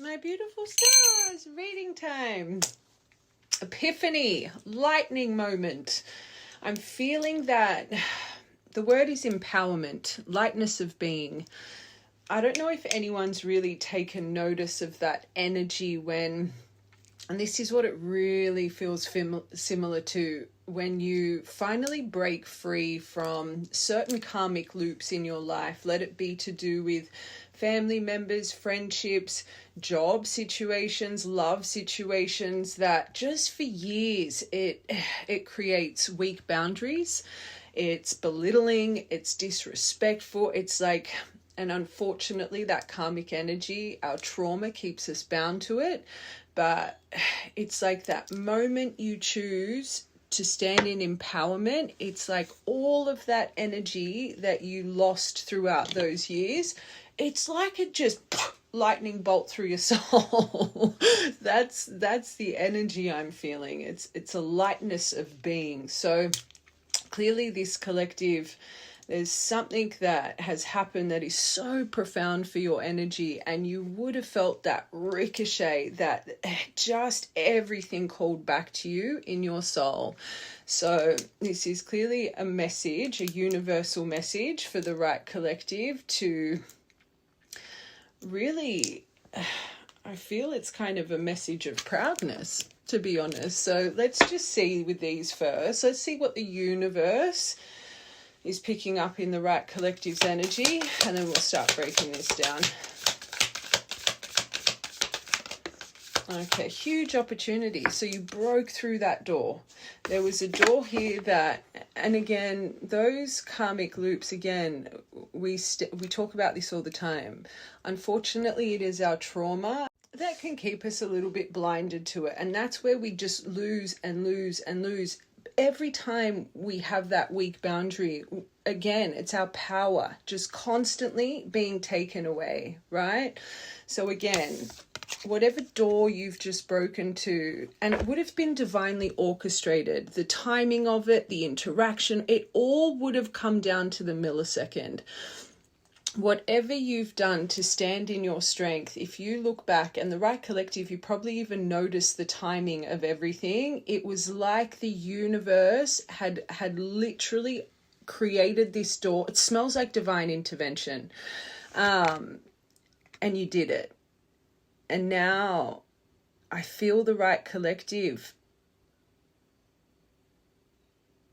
My beautiful stars, reading time. Epiphany, lightning moment. I'm feeling that the word is empowerment, lightness of being. I don't know if anyone's really taken notice of that energy when, and this is what it really feels similar to, when you finally break free from certain karmic loops in your life. Let it be to do with family members, friendships, job situations, love situations, that just for years it creates weak boundaries. It's belittling, it's disrespectful, it's like, and unfortunately that karmic energy, our trauma, keeps us bound to it. But it's like that moment you choose to stand in empowerment, it's like all of that energy that you lost throughout those years, it's like it just lightning bolt through your soul. That's the energy I'm feeling. It's a lightness of being. So clearly this collective, there's something that has happened that is so profound for your energy, and you would have felt that ricochet, that just everything called back to you in your soul. So this is clearly a message, a universal message for the right collective to really, I feel it's kind of a message of proudness, to be honest. So let's just see with these first. Let's see what the universe is picking up in the right collective's energy, and then we'll start breaking this down. Okay, huge opportunity. So you broke through that door. There was a door here that, and again, those karmic loops, again, we talk about this all the time. Unfortunately, it is our trauma that can keep us a little bit blinded to it. And that's where we just lose and lose and lose. Every time we have that weak boundary, again, it's our power just constantly being taken away, right? So again, whatever door you've just broken to, and it would have been divinely orchestrated, the timing of it, the interaction, it all would have come down to the millisecond. Whatever you've done to stand in your strength, if you look back, and the right collective, you probably even notice the timing of everything. It was like the universe had literally created this door. It smells like divine intervention. And you did it. And now I feel the right collective.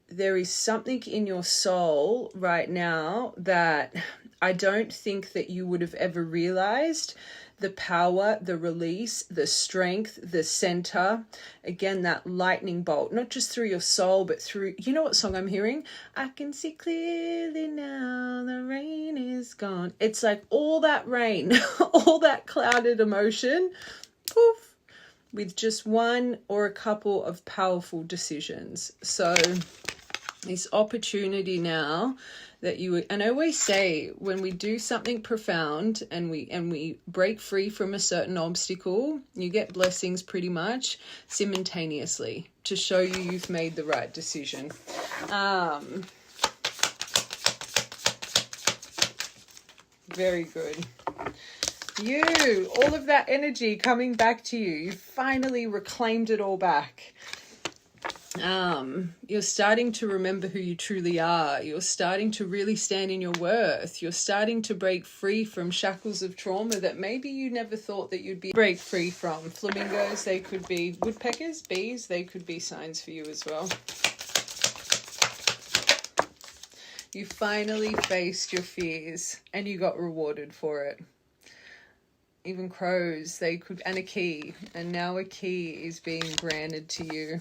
There is something in your soul right now that I don't think that you would have ever realized. The power, the release, the strength, the center. Again, that lightning bolt, not just through your soul, but through, you know what song I'm hearing? I can see clearly now, the rain is gone. It's like all that rain, all that clouded emotion, poof, with just one or a couple of powerful decisions. So this opportunity now that you, and I always say, when we do something profound and we break free from a certain obstacle, you get blessings pretty much simultaneously to show you've made the right decision. Very good. You, all of that energy coming back to you. You finally reclaimed it all back. You're starting to remember who you truly are. You're starting to really stand in your worth. You're starting to break free from shackles of trauma that maybe you never thought that you'd break free from. Flamingos, they could be woodpeckers, bees, they could be signs for you as well. You finally faced your fears and you got rewarded for it. Even crows, they could, and a key, and now a key is being granted to you.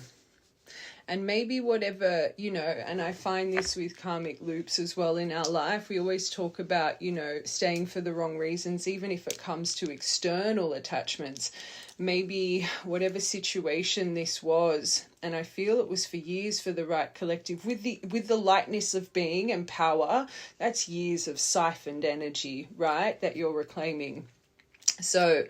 And maybe whatever, you know, and I find this with karmic loops as well in our life, we always talk about, you know, staying for the wrong reasons, even if it comes to external attachments. Maybe whatever situation this was, and I feel it was for years for the right collective, with the lightness of being and power, that's years of siphoned energy, right, that you're reclaiming. So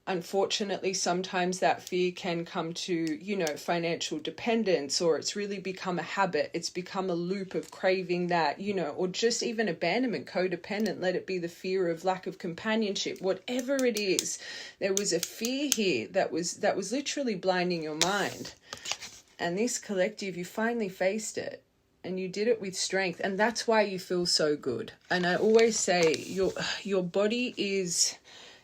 unfortunately, sometimes that fear can come to, you know, financial dependence, or it's really become a habit. It's become a loop of craving that, you know, or just even abandonment, codependent. Let it be the fear of lack of companionship, whatever it is. There was a fear here that was literally blinding your mind. And this collective, you finally faced it. And you did it with strength. And that's why you feel so good. And I always say your body is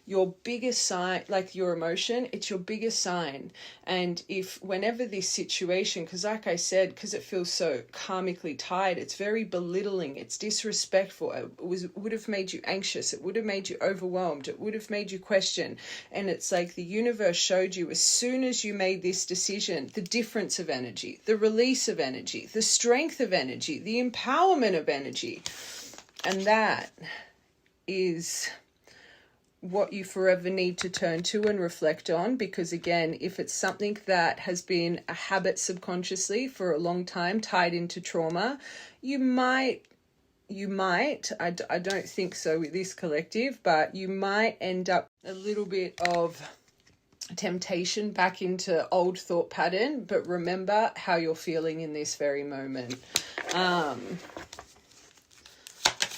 your biggest sign, like your emotion, it's your biggest sign. And if whenever this situation, because like I said, because it feels so karmically tied, it's very belittling, it's disrespectful, it would have made you anxious, it would have made you overwhelmed, it would have made you question. And it's like the universe showed you, as soon as you made this decision, the difference of energy, the release of energy, the strength of energy, the empowerment of energy. And that is what you forever need to turn to and reflect on, because again, if it's something that has been a habit subconsciously for a long time tied into trauma, you might, I don't think so with this collective, but you might end up a little bit of temptation back into old thought pattern. But remember how you're feeling in this very moment.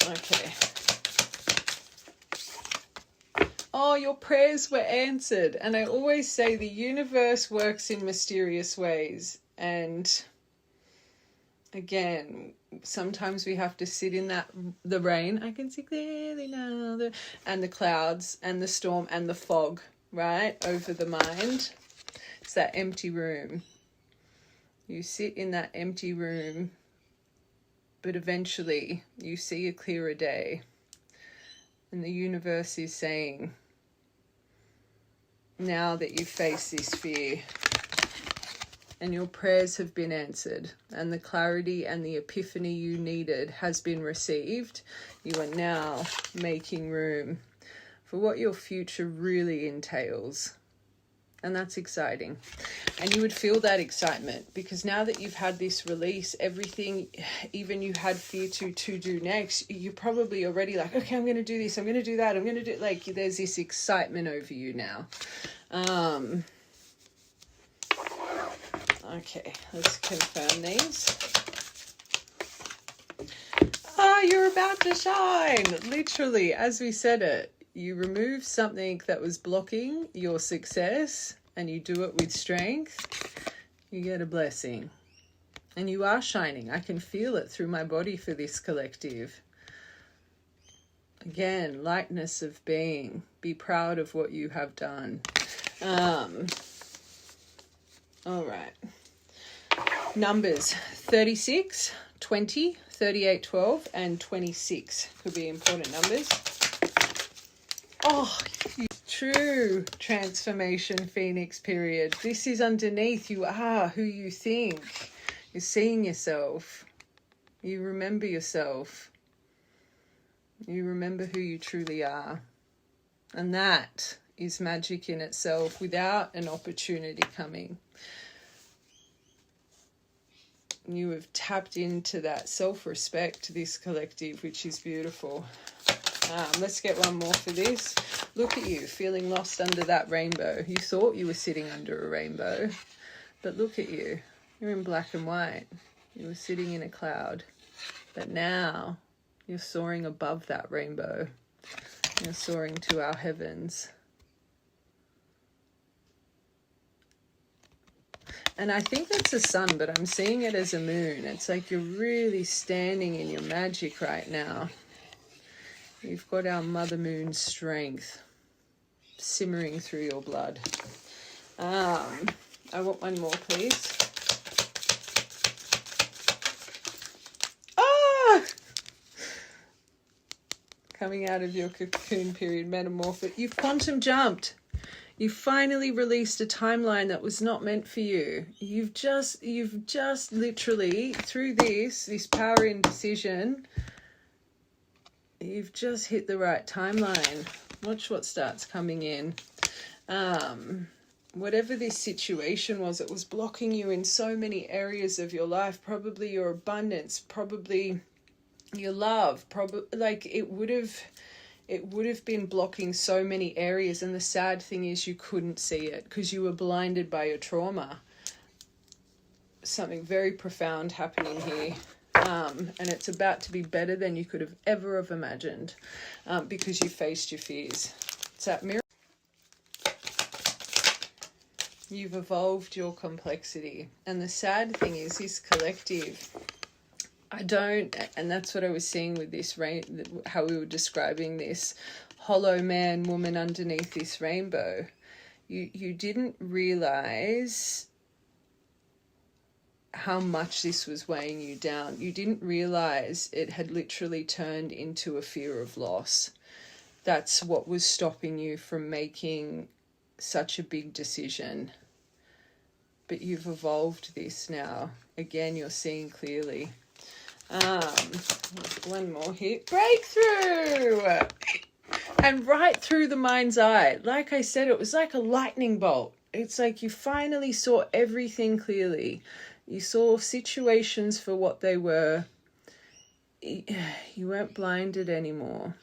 Okay. Oh, your prayers were answered. And I always say the universe works in mysterious ways. And again, sometimes we have to sit in the rain. I can see clearly now. And the clouds and the storm and the fog, right? Over the mind. It's that empty room. You sit in that empty room, but eventually you see a clearer day. And the universe is saying, now that you face this fear and your prayers have been answered and the clarity and the epiphany you needed has been received, you are now making room for what your future really entails. And that's exciting. And you would feel that excitement because now that you've had this release, everything, even you had fear to do next, you're probably already like, okay, I'm going to do this, I'm going to do that, I'm going to do, like, there's this excitement over you now. Okay, let's confirm these. Oh, you're about to shine. Literally, as we said it. You remove something that was blocking your success and you do it with strength, you get a blessing. And you are shining. I can feel it through my body for this collective. Again, lightness of being. Be proud of what you have done. All right. Numbers 36, 20, 38, 12, and 26 could be important numbers. Oh, true transformation, Phoenix period. This is underneath. You are who you think. You're seeing yourself. You remember yourself. You remember who you truly are. And that is magic in itself without an opportunity coming. You have tapped into that self-respect, this collective, which is beautiful. Let's get one more for this. Look at you, feeling lost under that rainbow. You thought you were sitting under a rainbow, but look at you. You're in black and white. You were sitting in a cloud, but now you're soaring above that rainbow. You're soaring to our heavens. And I think that's the sun, but I'm seeing it as a moon. It's like you're really standing in your magic right now. You've got our Mother Moon's strength simmering through your blood. I want one more, please. Ah! Coming out of your cocoon period, metamorphic. You've quantum jumped. You finally released a timeline that was not meant for you. You've just literally, through this power in decision, you've just hit the right timeline. Watch what starts coming in. Whatever this situation was, it was blocking you in so many areas of your life. Probably your abundance, probably your love, probably like it would have it would have been blocking so many areas. And the sad thing is you couldn't see it because you were blinded by your trauma. Something very profound happening here. And it's about to be better than you could have ever imagined, because you faced your fears. It's that mirror. You've evolved your complexity. And the sad thing is this collective, and that's what I was seeing with this how we were describing this hollow man, woman underneath this rainbow. You didn't realize how much this was weighing you down. You didn't realize it had literally turned into a fear of loss. That's what was stopping you from making such a big decision. But you've evolved this now. Again, you're seeing clearly. One more here. Breakthrough! And right through the mind's eye. Like I said, it was like a lightning bolt. It's like you finally saw everything clearly. You saw situations for what they were. You weren't blinded anymore.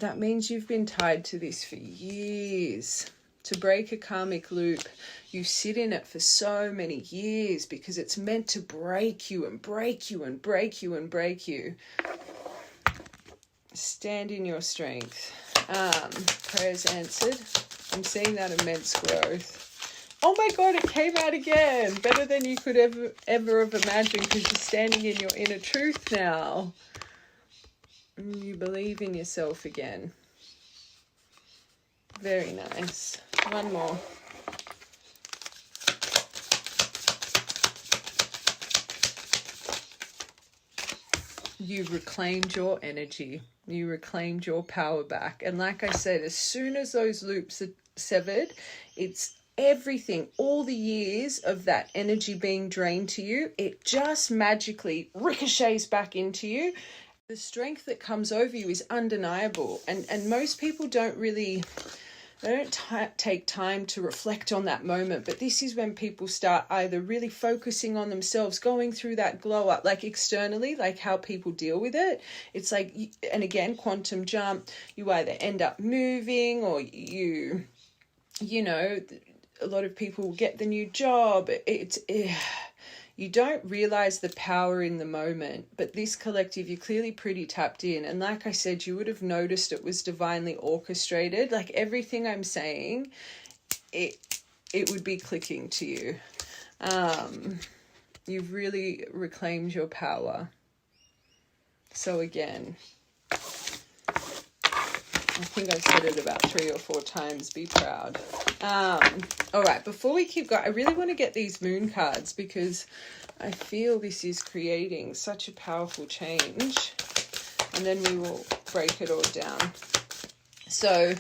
That means you've been tied to this for years. To break a karmic loop, you sit in it for so many years because it's meant to break you and break you and break you and break you. Stand in your strength. Prayers answered. I'm seeing that immense growth. Oh my God, it came out again. Better than you could ever have imagined because you're standing in your inner truth now. You believe in yourself again. Very nice. One more. You've reclaimed your energy. You reclaimed your power back. And like I said, as soon as those loops are severed, it's everything, all the years of that energy being drained to you, it just magically ricochets back into you. The strength that comes over you is undeniable. And most people don't take time to reflect on that moment. But this is when people start either really focusing on themselves, going through that glow up, like externally, like how people deal with it. It's like, and again, quantum jump, you either end up moving or you know, a lot of people get the new job. You don't realize the power in the moment, but this collective, you're clearly pretty tapped in. And like I said, you would have noticed it was divinely orchestrated. Like everything I'm saying, it would be clicking to you. You've really reclaimed your power. So again, I think I've said it about 3 or 4 times. Be proud. All right, before we keep going, I really want to get these moon cards because I feel this is creating such a powerful change. And then we will break it all down. So,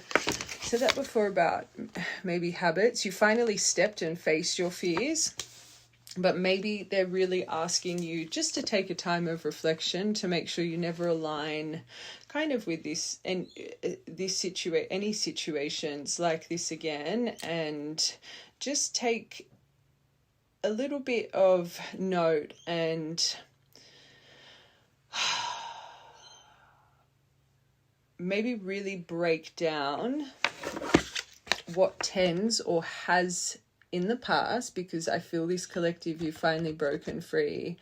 said that before about maybe habits. You finally stepped and faced your fears. But maybe they're really asking you just to take a time of reflection to make sure you never align kind of with this and any situations like this again, and just take a little bit of note and maybe really break down what tends or has in the past, because I feel this collective, you've finally broken free.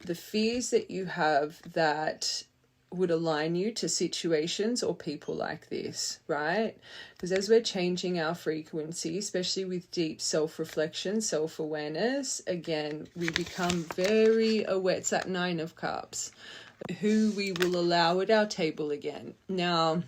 The fears that you have that would align you to situations or people like this, right? Because as we're changing our frequency, especially with deep self-reflection, self-awareness, again, we become very aware. It's that 9 of Cups, who we will allow at our table again. Now,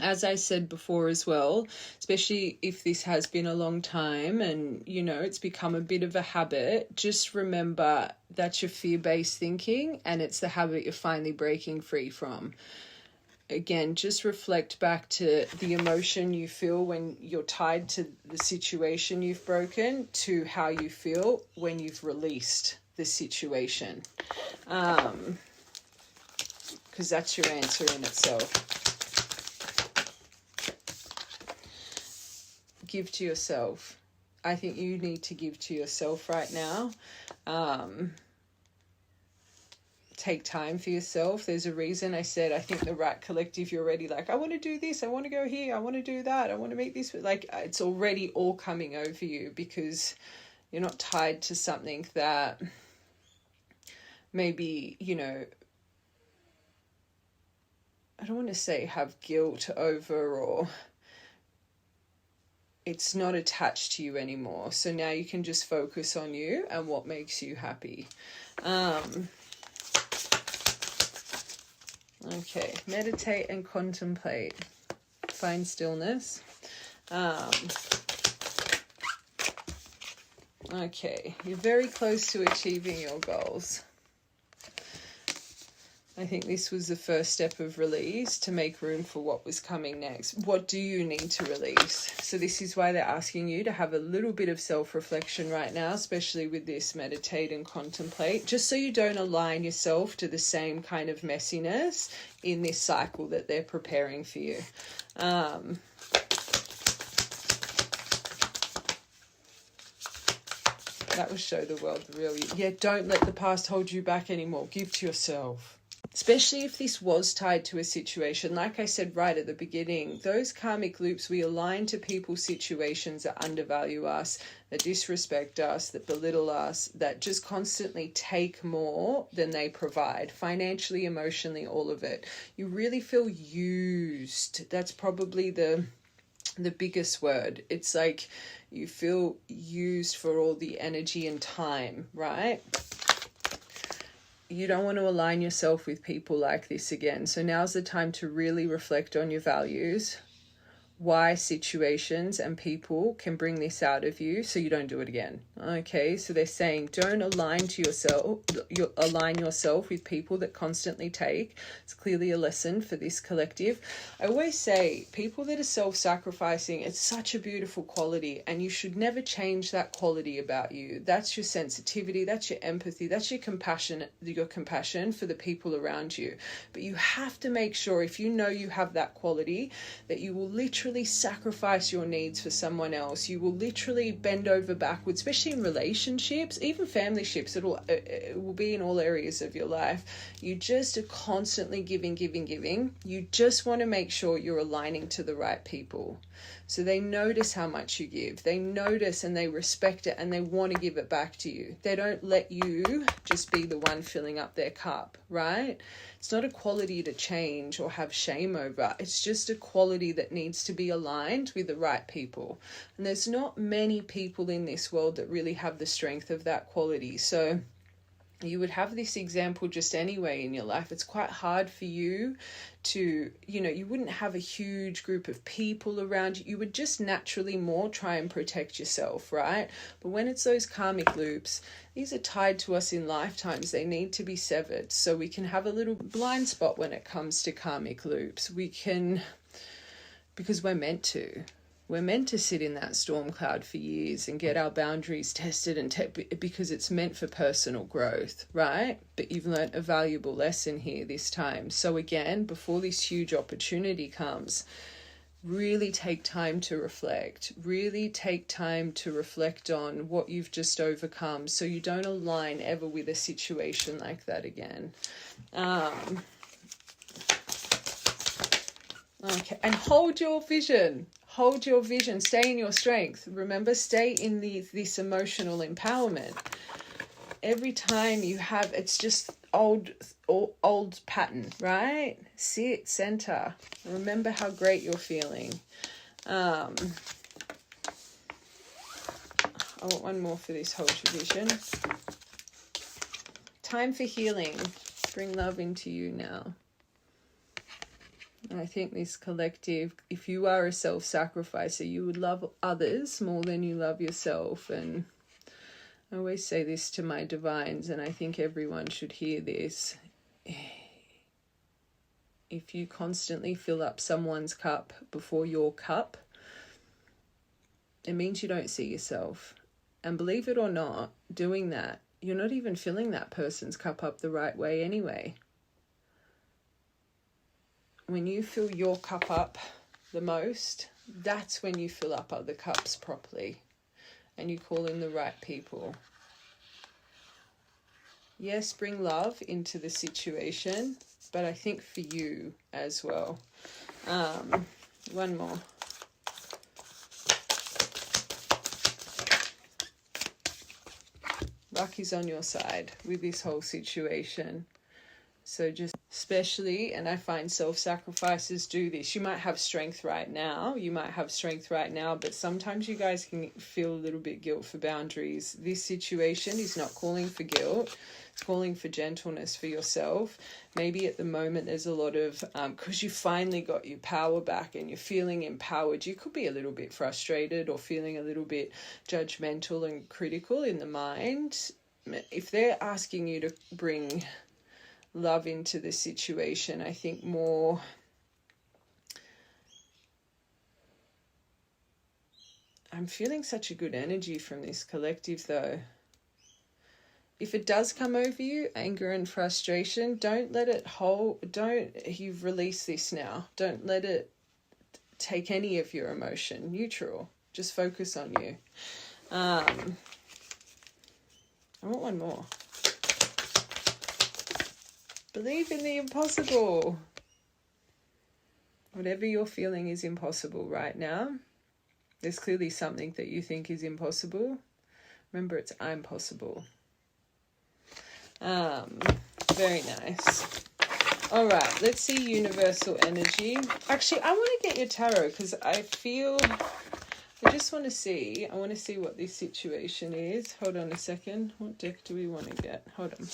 as I said before as well, especially if this has been a long time and, you know, it's become a bit of a habit, just remember that's your fear-based thinking and it's the habit you're finally breaking free from. Again, just reflect back to the emotion you feel when you're tied to the situation you've broken to how you feel when you've released the situation. Because that's your answer in itself. Give to yourself. I think you need to give to yourself right now. take time for yourself. There's a reason I said, I think the right collective, you're already like, I want to do this, I want to go here, I want to do that, I want to make this. Like, it's already all coming over you because you're not tied to something that maybe, you know, I don't want to say have guilt over, or it's not attached to you anymore. So now you can just focus on you and what makes you happy. Okay, meditate and contemplate. Find stillness. Okay, you're very close to achieving your goals. I think this was the first step of release to make room for what was coming next. What do you need to release? So this is why they're asking you to have a little bit of self-reflection right now, especially with this meditate and contemplate, just so you don't align yourself to the same kind of messiness in this cycle that they're preparing for you. That will show the world the real you. Yeah, don't let the past hold you back anymore. Give to yourself. Especially if this was tied to a situation, like I said right at the beginning, those karmic loops, we align to people, situations that undervalue us, that disrespect us, that belittle us, that just constantly take more than they provide, financially, emotionally, all of it. You really feel used. That's probably the biggest word. It's like you feel used for all the energy and time, right? You don't want to align yourself with people like this again. So now's the time to really reflect on your values, why situations and people can bring this out of you so you don't do it again. Okay, so they're saying don't align yourself with people that constantly take. It's clearly a lesson for this collective. I always say people that are self-sacrificing, it's such a beautiful quality, and you should never change that quality about you. That's your sensitivity, that's your empathy, that's your compassion for the people around you. But you have to make sure, if you know you have that quality, that you will literally sacrifice your needs for someone else. You will literally bend over backwards, especially in relationships, even family ships. It will be in all areas of your life. You just are constantly giving. You just want to make sure you're aligning to the right people. So they notice how much you give. They notice and they respect it and they want to give it back to you. They don't let you just be the one filling up their cup, right? It's not a quality to change or have shame over. It's just a quality that needs to be aligned with the right people. And there's not many people in this world that really have the strength of that quality. So you would have this example just anyway in your life. It's quite hard for you to, you wouldn't have a huge group of people around you. You would just naturally more try and protect yourself, right? But when it's those karmic loops, these are tied to us in lifetimes. They need to be severed. So we can have a little blind spot when it comes to karmic loops. Because we're meant to. We're meant to sit in that storm cloud for years and get our boundaries tested because it's meant for personal growth, right? But you've learned a valuable lesson here this time. So again, before this huge opportunity comes, really take time to reflect. Really take time to reflect on what you've just overcome so you don't align ever with a situation like that again. Okay, and hold your vision. Hold your vision. Stay in your strength. Remember, stay in this emotional empowerment. Every time you have, it's just old pattern, right? Sit, center. Remember how great you're feeling. I want one more for this hold your vision. Time for healing. Bring love into you now. I think this collective, if you are a self-sacrificer, you would love others more than you love yourself. And I always say this to my divines, and I think everyone should hear this. If you constantly fill up someone's cup before your cup, it means you don't see yourself. And believe it or not, doing that, you're not even filling that person's cup up the right way anyway. When you fill your cup up the most, that's when you fill up other cups properly and you call in the right people. Yes, bring love into the situation, but I think for you as well. One more. Luck is on your side with this whole situation. So just especially, and I find self-sacrifices do this. You might have strength right now. But sometimes you guys can feel a little bit guilt for boundaries. This situation is not calling for guilt. It's calling for gentleness for yourself. Maybe at the moment there's a lot of, because you finally got your power back and you're feeling empowered, you could be a little bit frustrated or feeling a little bit judgmental and critical in the mind. If they're asking you to bring love into the situation, I think more I'm feeling such a good energy from this collective though. If it does come over you, anger and frustration, don't let it hold, you've released this now. Don't let it take any of your emotion. Neutral. Just focus on you. I want one more. Believe in the impossible. Whatever you're feeling is impossible right now. There's clearly something that you think is impossible. Remember, it's I'm possible. Very nice. All right, let's see universal energy. Actually, I want to get your tarot because I want to see what this situation is. Hold on a second. What deck do we want to get? Hold on.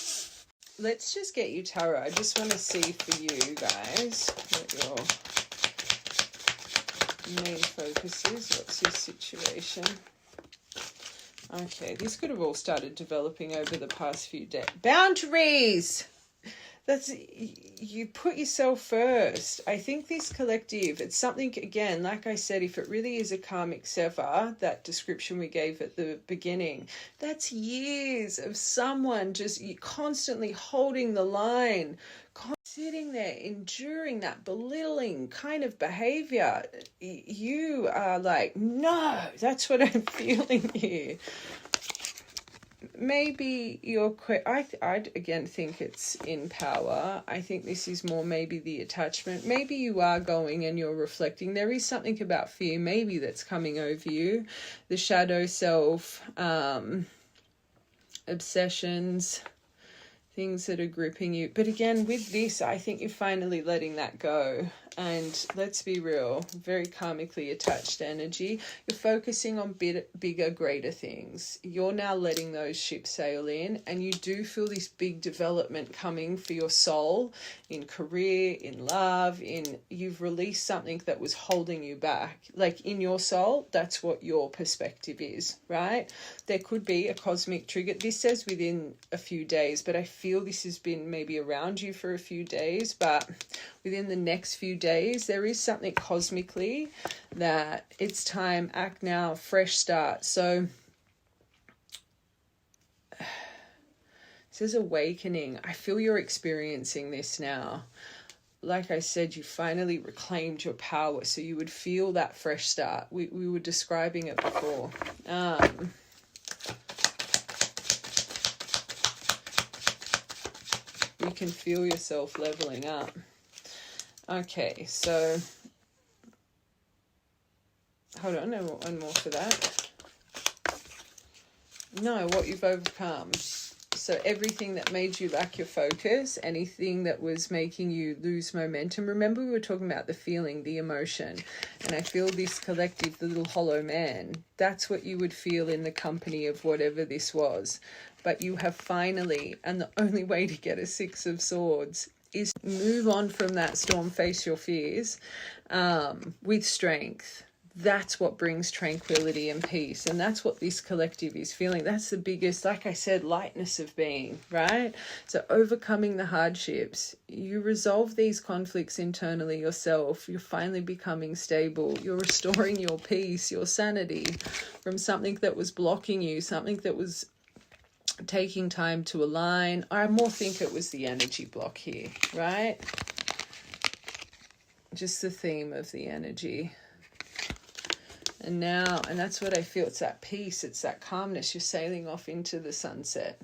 Let's just get you tarot. I just want to see for you guys what your main focus is. What's your situation? Okay, this could have all started developing over the past few days. Boundaries! That's, you put yourself first. I think this collective, it's something, again, like I said, if it really is a karmic sever, that description we gave at the beginning, that's years of someone just constantly holding the line, sitting there, enduring that belittling kind of behavior. You are like, no, that's what I'm feeling here. Maybe you're I again think it's in power. I think this is more maybe the attachment. Maybe you are going and you're reflecting. There is something about fear maybe that's coming over you. The shadow self, obsessions, things that are gripping you. But again, with this, I think you're finally letting that go. And let's be real, very karmically attached energy. You're focusing on bigger, greater things. You're now letting those ships sail in, and you do feel this big development coming for your soul in career, in love, you've released something that was holding you back. Like in your soul, that's what your perspective is, right? There could be a cosmic trigger. This says within a few days, but I feel this has been maybe around you for a few days, but within the next few days, there is something cosmically that it's time, act now, fresh start. So it says awakening. I feel you're experiencing this now. Like I said, you finally reclaimed your power, so you would feel that fresh start. We were describing it before. You can feel yourself leveling up. Okay, so hold on, I want one more for that. No, what you've overcome. So everything that made you lack your focus, anything that was making you lose momentum. Remember, we were talking about the feeling, the emotion. And I feel this collective, the little hollow man, that's what you would feel in the company of whatever this was. But you have finally, and the only way to get a Six of Swords is move on from that storm, face your fears with strength. That's what brings tranquility and peace. And that's what this collective is feeling. That's the biggest, like I said, lightness of being, right? So overcoming the hardships, you resolve these conflicts internally yourself. You're finally becoming stable. You're restoring your peace, your sanity from something that was blocking you, something that was taking time to align. I more think it was the energy block here, right? Just the theme of the energy. And now, and that's what I feel, it's that peace, it's that calmness. You're sailing off into the sunset.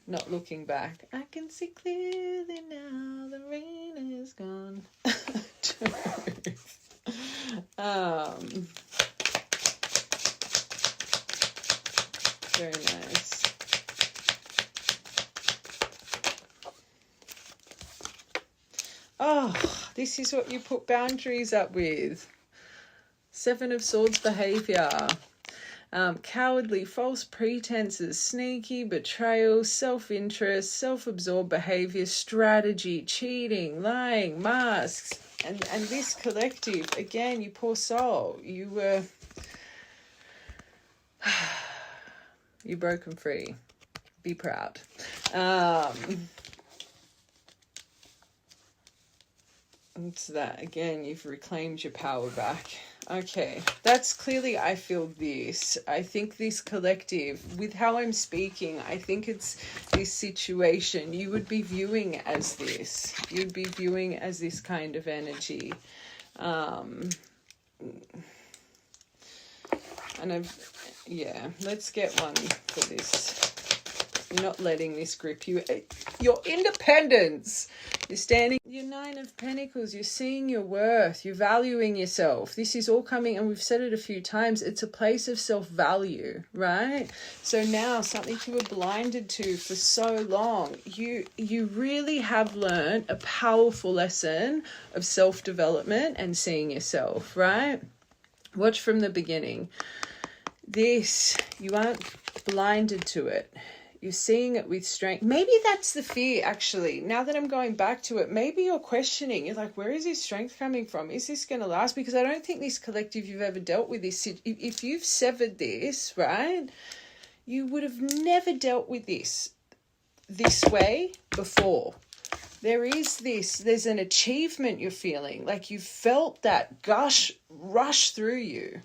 not looking back. I can see clearly now the rain is gone. Very nice. Oh, this is what you put boundaries up with. Seven of Swords behavior. Cowardly, false pretenses, sneaky, betrayal, self-interest, self-absorbed behavior, strategy, cheating, lying, masks. And this collective, again, you poor soul, you were... you're broken free. Be proud. It's that, again, you've reclaimed your power back. Okay, that's clearly, I feel this. I think this collective, with how I'm speaking, I think it's this situation you would be viewing as this. You'd be viewing as this kind of energy. And let's get one for this. You're not letting this grip you. Your independence. You're standing. Your Nine of Pentacles. You're seeing your worth. You're valuing yourself. This is all coming, and we've said it a few times. It's a place of self-value, right? So now something you were blinded to for so long. You really have learned a powerful lesson of self-development and seeing yourself, right? Watch from the beginning. This, you aren't blinded to it. You're seeing it with strength. Maybe that's the fear, actually. Now that I'm going back to it, maybe you're questioning. You're like, where is this strength coming from? Is this going to last? Because I don't think this collective you've ever dealt with this. If you've severed this, right, you would have never dealt with this way before. There's an achievement you're feeling. Like you felt that rush through you.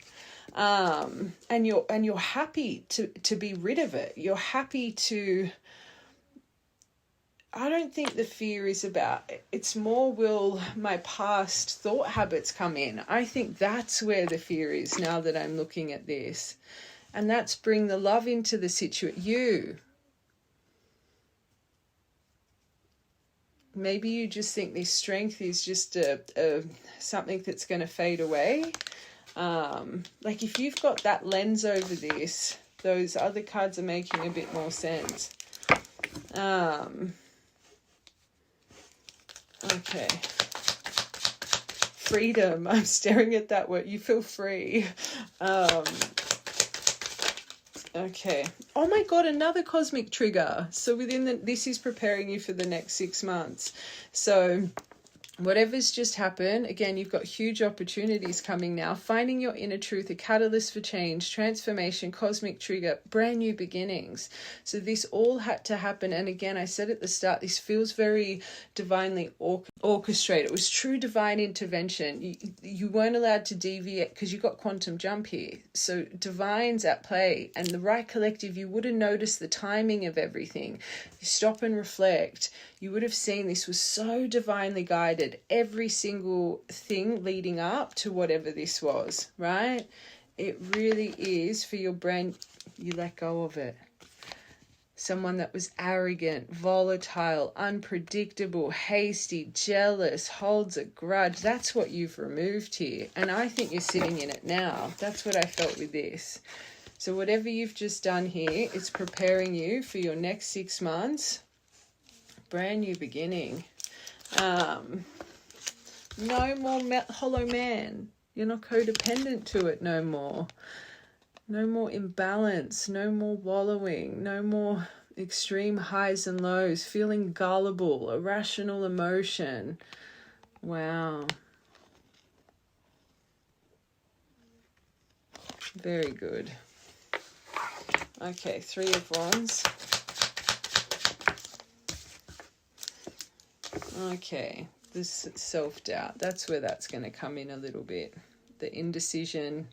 And you're happy to be rid of it. You're happy to... I don't think the fear is about... It's more, will my past thought habits come in? I think that's where the fear is now that I'm looking at this. And that's bring the love into the situation. Maybe you just think this strength is just something that's going to fade away. Like if you've got that lens over this, those other cards are making a bit more sense. Okay. Freedom. I'm staring at that word. You feel free. Okay. Oh my God, another cosmic trigger. So this is preparing you for the next 6 months. So whatever's just happened, again, you've got huge opportunities coming now. Finding your inner truth, a catalyst for change, transformation, cosmic trigger, brand new beginnings. So this all had to happen. And again, I said at the start, this feels very divinely orchestrated. It was true divine intervention. You weren't allowed to deviate because you got quantum jump here. So divine's at play, and the right collective, you would have noticed the timing of everything. You stop and reflect. You would have seen this was so divinely guided. Every single thing leading up to whatever this was, right? It really is for your brain. You let go of it. Someone that was arrogant, volatile, unpredictable, hasty, jealous, holds a grudge. That's what you've removed here. And I think you're sitting in it now. That's what I felt with this. So whatever you've just done here, it's preparing you for your next 6 months. Brand new beginning. No more hollow man. You're not codependent to it no more. No more imbalance. No more wallowing. No more extreme highs and lows. Feeling gullible. Irrational emotion. Wow. Very good. Okay, 3 of Wands. Okay, this self-doubt, that's where that's going to come in a little bit. The indecision,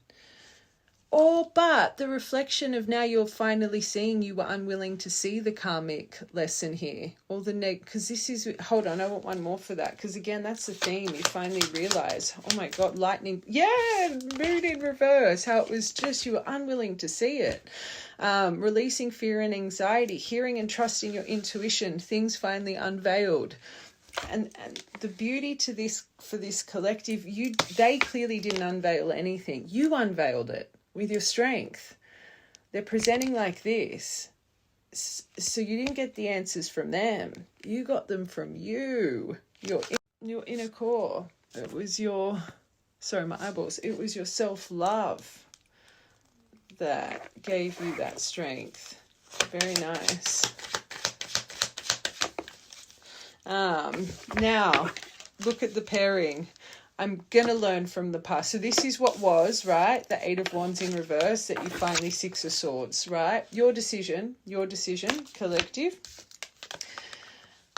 Or, but the reflection of now you're finally seeing you were unwilling to see the karmic lesson here, or the because this is, hold on, I want one more for that, because again, that's the theme. You finally realize, oh my God, lightning, yeah, moon in reverse, how it was just, you were unwilling to see it. Releasing fear and anxiety, hearing and trusting your intuition, things finally unveiled. And the beauty to this, for this collective, they clearly didn't unveil anything. You unveiled it with your strength. They're presenting like this. So you didn't get the answers from them. You got them from you, your inner core. It was your, sorry, my eyeballs. It was your self-love that gave you that strength. Very nice. Now, look at the pairing. I'm going to learn from the past. So this is what was, right? The Eight of Wands in reverse, that you finally Six of Swords, right? Your decision, collective.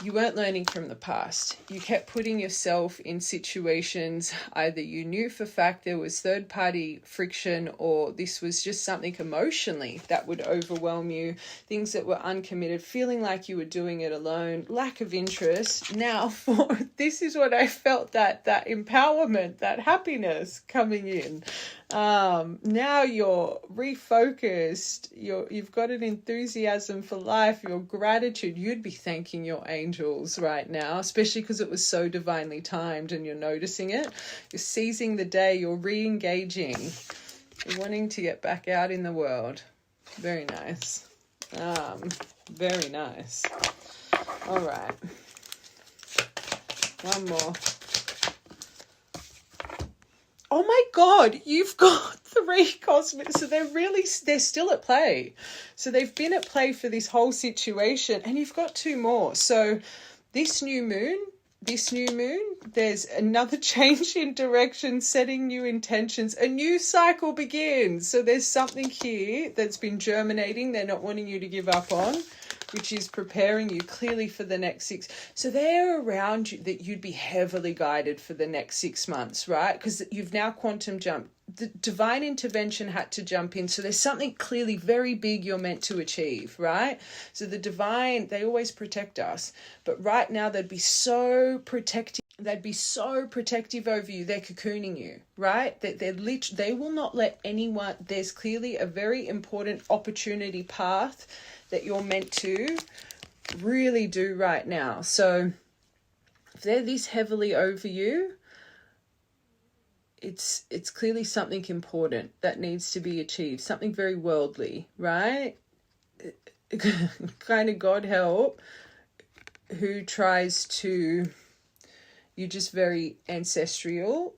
You weren't learning from the past. You kept putting yourself in situations, either you knew for fact there was third-party friction, or this was just something emotionally that would overwhelm you, things that were uncommitted, feeling like you were doing it alone, lack of interest. Now, this is what I felt, that empowerment, that happiness coming in. Now you're refocused, you've got an enthusiasm for life, your gratitude. You'd be thanking your angels right now, especially because it was so divinely timed and you're noticing it. You're seizing the day, you're re-engaging, you're wanting to get back out in the world. Very nice. Very nice. All right. One more. Oh my God, you've got 3 cosmic. So they're still at play. So they've been at play for this whole situation, and you've got 2 more. So this new moon, there's another change in direction, setting new intentions. A new cycle begins. So there's something here that's been germinating. They're not wanting you to give up on, which is preparing you clearly for the next 6. So they're around you, that you'd be heavily guided for the next 6 months, right? Because you've now quantum jumped. The divine intervention had to jump in. So there's something clearly very big you're meant to achieve, right? So the divine, they always protect us. But right now they'd be so protective. They'd be so protective over you. They're cocooning you, right? They will not let anyone. There's clearly a very important opportunity path that you're meant to really do right now. So if they're this heavily over you, it's clearly something important that needs to be achieved, something very worldly, right? Kind of God help who tries to, you're just very ancestral,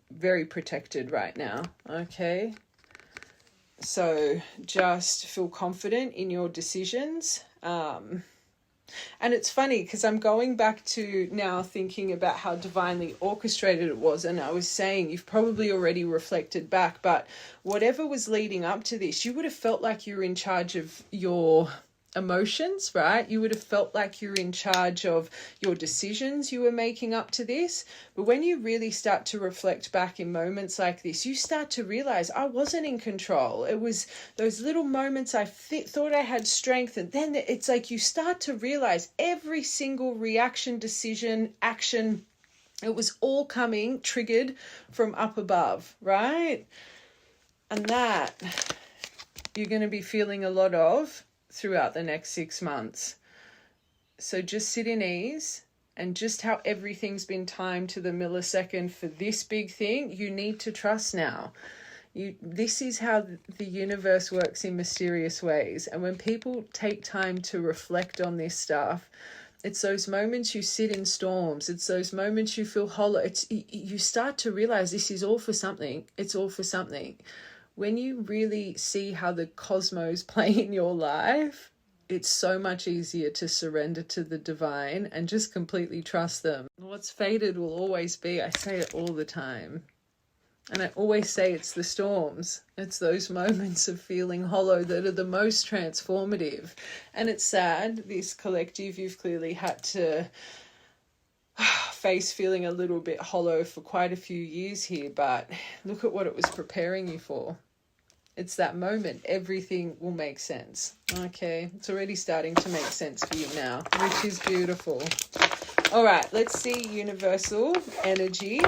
very protected right now, okay? So just feel confident in your decisions. And it's funny because I'm going back to now thinking about how divinely orchestrated it was. And I was saying, you've probably already reflected back, but whatever was leading up to this, you would have felt like you were in charge of your emotions, right? You would have felt like you're in charge of your decisions you were making up to this. But when you really start to reflect back in moments like this, you start to realize I wasn't in control. It was those little moments I thought I had strength, and then it's like you start to realize every single reaction, decision, action, it was all coming triggered from up above, right? And that you're going to be feeling a lot of throughout the next 6 months. So just sit in ease, and just how everything's been timed to the millisecond for this big thing, you need to trust now. This is how the universe works in mysterious ways. And when people take time to reflect on this stuff, it's those moments you sit in storms. It's those moments you feel hollow. You start to realize this is all for something. It's all for something. When you really see how the cosmos play in your life, it's so much easier to surrender to the divine and just completely trust them. What's fated will always be. I say it all the time. And I always say it's the storms. It's those moments of feeling hollow that are the most transformative. And it's sad, this collective, you've clearly had to face feeling a little bit hollow for quite a few years here, but look at what it was preparing you for. It's that moment. Everything will make sense. Okay, it's already starting to make sense for you now, which is beautiful. All right, let's see universal energy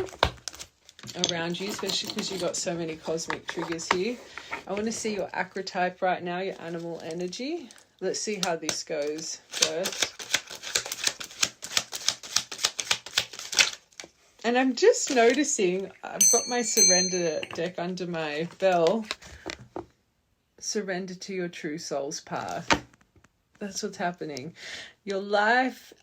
around you, especially because you've got so many cosmic triggers here. I want to see your archetype right now, your animal energy. Let's see how this goes first. And I'm just noticing, I've got my surrender deck under my bell. Surrender to your true soul's path. That's what's happening. Your life's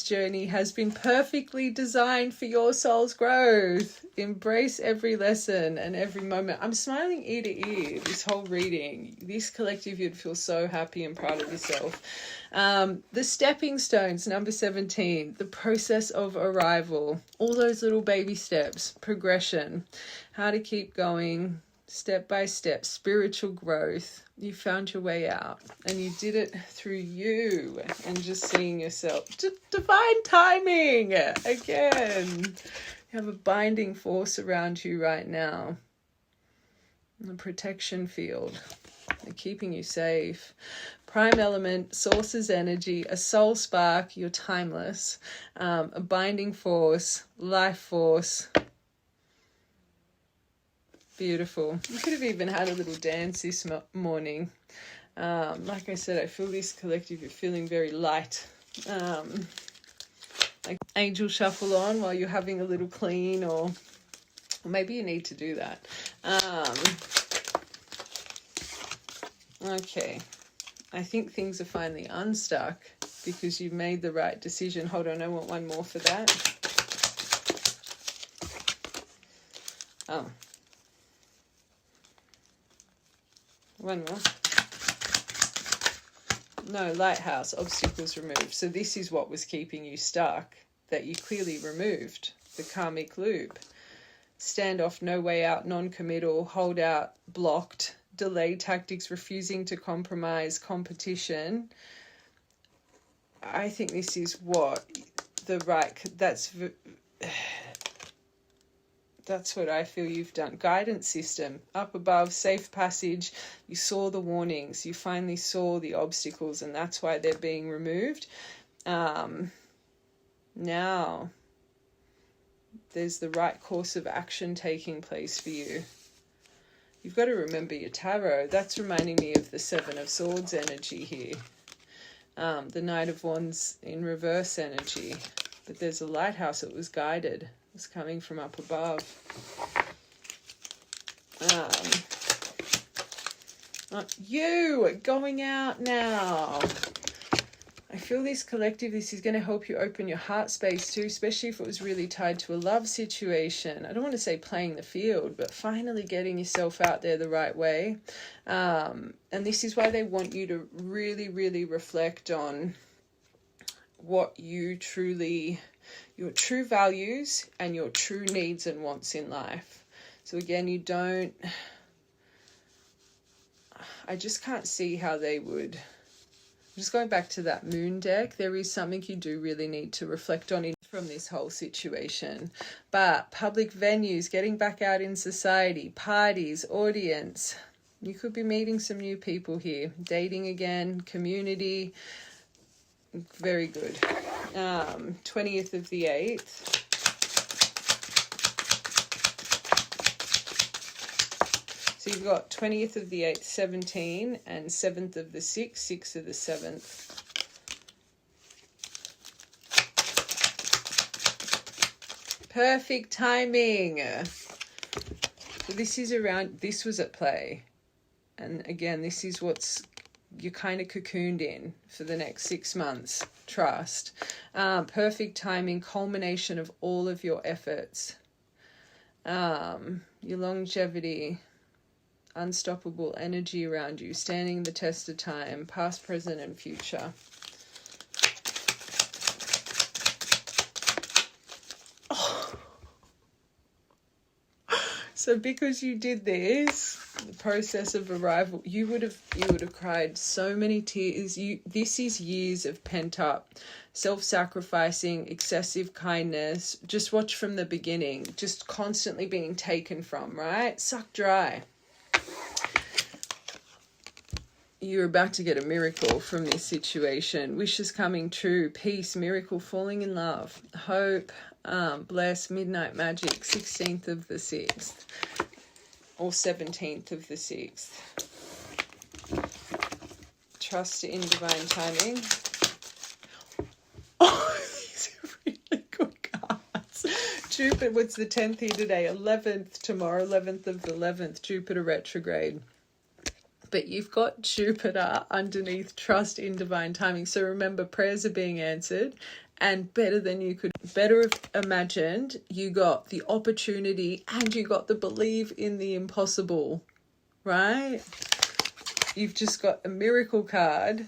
journey has been perfectly designed for your soul's growth. Embrace every lesson and every moment. I'm smiling ear to ear this whole reading. This collective, you'd feel so happy and proud of yourself. The stepping stones, number 17, the process of arrival, all those little baby steps, progression, how to keep going, step by step, spiritual growth. You found your way out and you did it through you and just seeing yourself. Divine timing again. You have a binding force around you right now. The protection field. They're keeping you safe. Prime element, source's energy, a soul spark, you're timeless. A binding force, life force. Beautiful. You could have even had a little dance this morning. Like I said, I feel this collective, you're feeling very light. Like angel shuffle on while you're having a little clean, or maybe you need to do that. Okay. I think things are finally unstuck because you've made the right decision. Hold on, I want one more for that. Oh. One more. No, lighthouse, obstacles removed. So this is what was keeping you stuck, that you clearly removed. The karmic loop. Standoff, no way out, non-committal, hold out, blocked, delay tactics, refusing to compromise, competition. I think this is what the right, that's what I feel you've done. Guidance system, up above, safe passage. You saw the warnings. You finally saw the obstacles, and that's why they're being removed. Now, there's the right course of action taking place for you. You've got to remember your tarot. That's reminding me of the Seven of Swords energy here. The Knight of Wands in reverse energy. But there's a lighthouse that was guided. It's coming from up above. You going out now. I feel this collective, this is going to help you open your heart space too, especially if it was really tied to a love situation. I don't want to say playing the field, but finally getting yourself out there the right way. And this is why they want you to really, really reflect on what you truly, your true values and your true needs and wants in life. So again, I just can't see how they would. Just going back to that moon deck, there is something you do really need to reflect on from this whole situation. But public venues, getting back out in society, parties, audience, you could be meeting some new people here. Dating again, community, very good. 20th of the 8th. So you've got 20th of the 8th, 17, and 7th of the 6th, 6th of the 7th. Perfect timing. So this was at play. And again, this is what's you're kind of cocooned in for the next 6 months. Trust. Perfect timing, culmination of all of your efforts. Your longevity. Unstoppable energy around you, standing the test of time, past, present, and future. Oh. So because you did this, the process of arrival, you would have cried so many tears. This is years of pent up, self-sacrificing, excessive kindness. Just watch from the beginning, just constantly being taken from, right? Sucked dry. you're about to get a miracle from this situation. Wishes coming true, peace, miracle, falling in love, hope, bless, midnight magic, 16th of the 6th or 17th of the 6th. Trust in divine timing. Oh, these are really good cards. Jupiter, what's the 10th here today? 11th tomorrow, 11th of the 11th, Jupiter retrograde. But you've got Jupiter underneath trust in divine timing. So remember, prayers are being answered, and better than you could better have imagined. You got the opportunity and you got the believe in the impossible, right? You've just got a miracle card.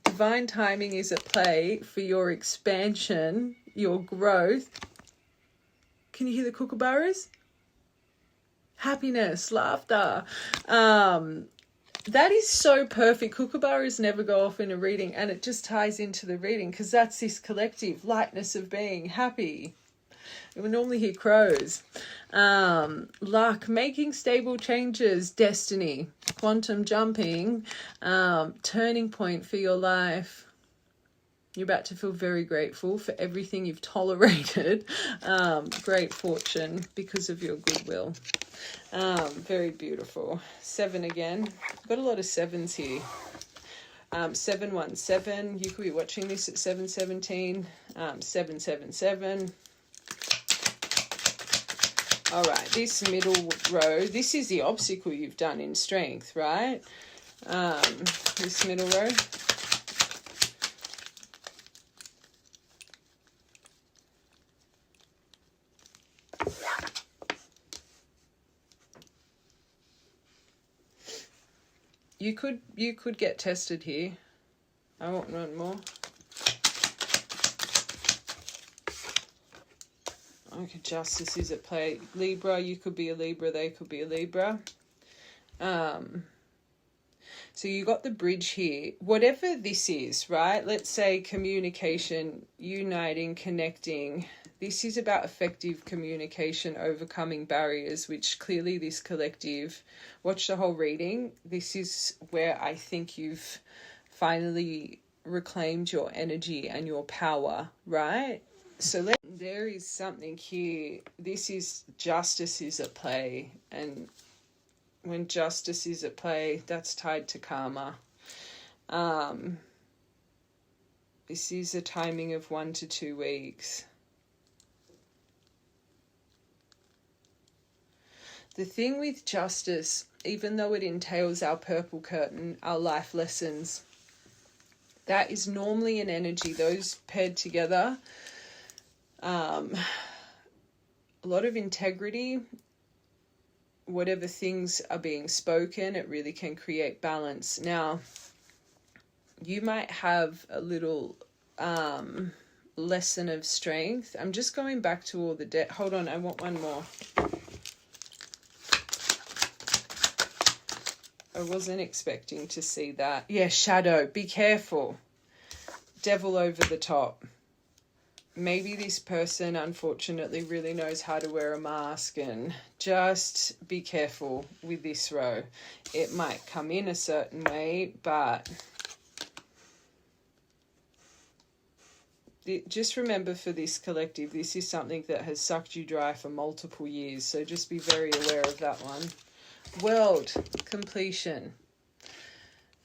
Divine timing is at play for your expansion, your growth. Can you hear the kookaburras? Happiness, laughter. That is so perfect. Kookaburras never go off in a reading, and it just ties into the reading because that's this collective lightness of being happy. We normally hear crows. Luck, making stable changes, destiny, quantum jumping, turning point for your life. You're about to feel very grateful for everything you've tolerated. Great fortune because of your goodwill. Very beautiful. 7 again. Got a lot of 7s here. 717. You could be watching this at 717. 777. All right. This middle row. This is the obstacle you've done in strength, right? This middle row. You could get tested here. I want one more. Okay, justice is at play. Libra, you could be a Libra, they could be a Libra. So you got the bridge here. Whatever this is, right? Let's say communication, uniting, connecting. This is about effective communication, overcoming barriers, which clearly this collective, watch the whole reading. This is where I think you've finally reclaimed your energy and your power, right? So there is something here. This is justice is at play. And when justice is at play, that's tied to karma. This is a timing of 1 to 2 weeks. The thing with justice, even though it entails our purple curtain, our life lessons, that is normally an energy, those paired together, a lot of integrity, whatever things are being spoken, it really can create balance. Now, you might have a little lesson of strength. I'm just going back to all the debt. Hold on, I want one more. I wasn't expecting to see that. Yeah, shadow. Be careful. Devil over the top. Maybe this person, unfortunately, really knows how to wear a mask, and just be careful with this row. It might come in a certain way, but just remember for this collective, this is something that has sucked you dry for multiple years. So just be very aware of that one. World completion,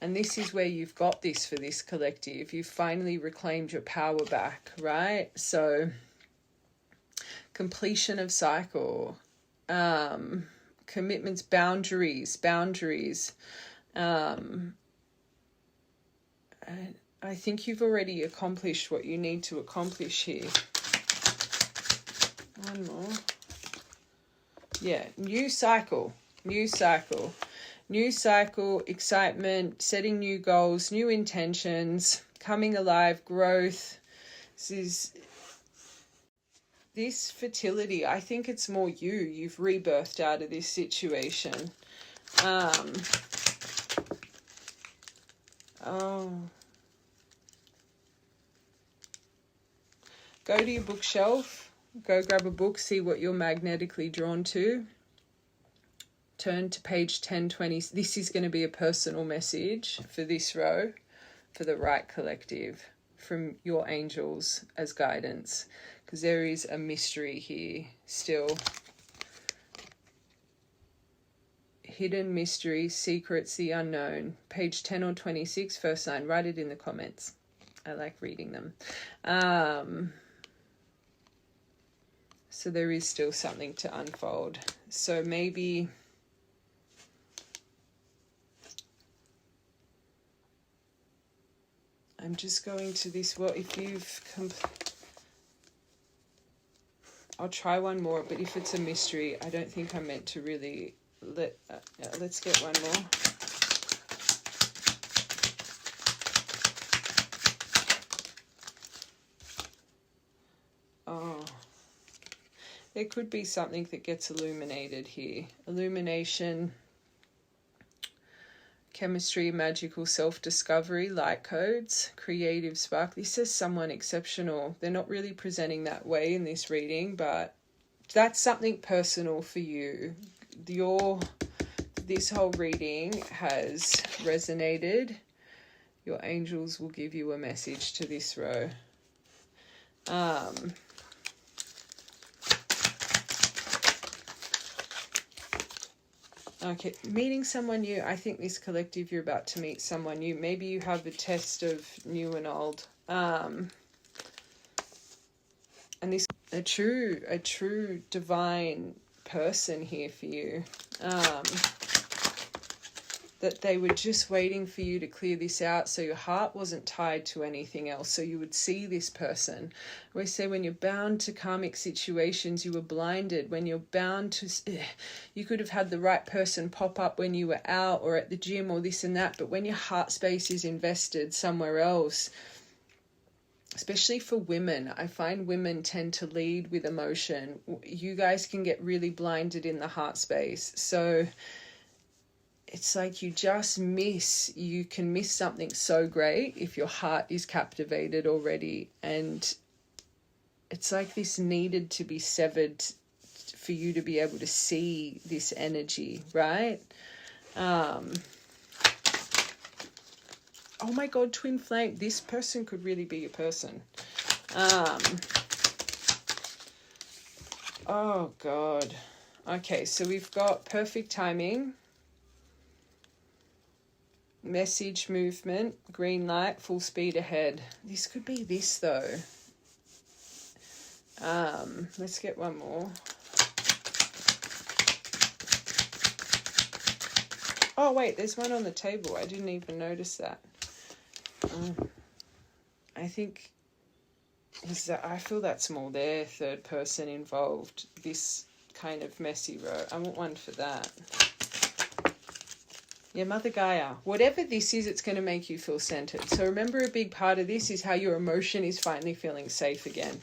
and this is where you've got this for this collective. You've finally reclaimed your power back, right? So completion of cycle, commitments, boundaries. And I think you've already accomplished what you need to accomplish here. One more. Yeah, new cycle, excitement, setting new goals, new intentions, coming alive, growth. This fertility, I think it's more you've rebirthed out of this situation. Go to your bookshelf, go grab a book, see what you're magnetically drawn to. turn to page 1020. This is going to be a personal message for this row, for the right collective, from your angels as guidance, because there is a mystery here still. Hidden mystery, secrets, the unknown. Page 10 or 26, first line. Write it in the comments. I like reading them. So there is still something to unfold. So maybe I'm just going to this. Well, if you've I'll try one more, but if it's a mystery, I don't think I'm meant to really let's get one more. Oh, there could be something that gets illuminated here. Illumination, chemistry, magical self-discovery, light codes, creative spark. This says someone exceptional. They're not really presenting that way in this reading, but that's something personal for you. This whole reading has resonated. Your angels will give you a message to this row. Okay, meeting someone new. I think this collective, you're about to meet someone new. Maybe you have a test of new and old. And this a true divine person here for you. That they were just waiting for you to clear this out, so your heart wasn't tied to anything else, so you would see this person. We say when you're bound to karmic situations, you were blinded. When you're bound to, you could have had the right person pop up when you were out or at the gym or this and that, but when your heart space is invested somewhere else, especially for women, I find women tend to lead with emotion. You guys can get really blinded in the heart space, so it's like you can miss something so great if your heart is captivated already. And it's like this needed to be severed for you to be able to see this energy, right? Oh my God, twin flame. This person could really be your person. Oh God. Okay, so we've got perfect timing. Message, movement, green light, full speed ahead. This could be this though. Let's get one more. Oh wait, there's one on the table. I didn't even notice that. I think I feel that's more their third person involved. This kind of messy row. I want one for that. Yeah, Mother Gaia. Whatever this is, it's going to make you feel centered. So remember, a big part of this is how your emotion is finally feeling safe again.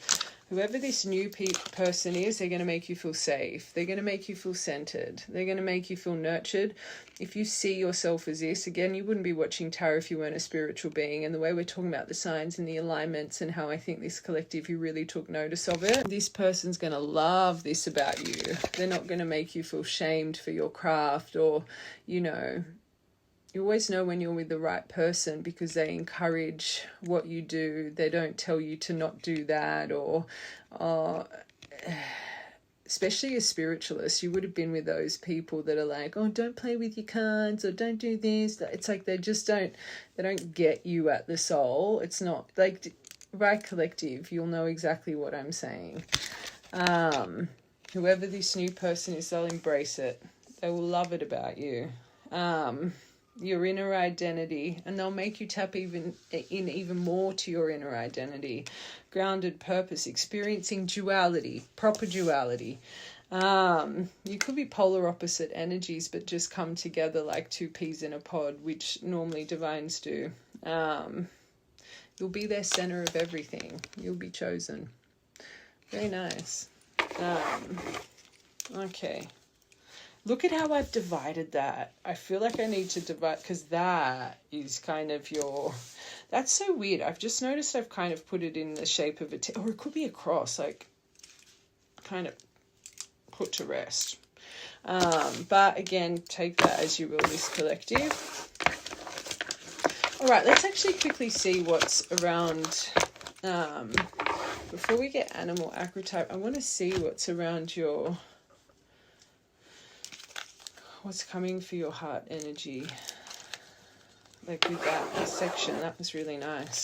Whoever this new person is, they're going to make you feel safe. They're going to make you feel centered. They're going to make you feel nurtured. If you see yourself as this, again, you wouldn't be watching tarot if you weren't a spiritual being. And the way we're talking about the signs and the alignments and how I think this collective, you really took notice of it. This person's going to love this about you. They're not going to make you feel shamed for your craft or, you know, you always know when you're with the right person because they encourage what you do. They don't tell you to not do that, or especially a spiritualist, you would have been with those people that are like, oh, don't play with your cards or don't do this. It's like they don't get you at the soul. It's not like, right collective, you'll know exactly what I'm saying. Whoever this new person is, they'll embrace it. They will love it about you. Your inner identity, and they'll make you tap even more to your inner identity. Grounded purpose, experiencing duality, proper duality. You could be polar opposite energies, but just come together like two peas in a pod, which normally divines do. You'll be their center of everything. You'll be chosen. Very nice. Okay. Look at how I've divided that. I feel like I need to divide, because that is kind of that's so weird. I've just noticed I've kind of put it in the shape of or it could be a cross, like kind of put to rest. But again, take that as you will, this collective. All right, let's actually quickly see what's around. Before we get animal archetype, I want to see what's around what's coming for your heart energy. Like with that section, that was really nice.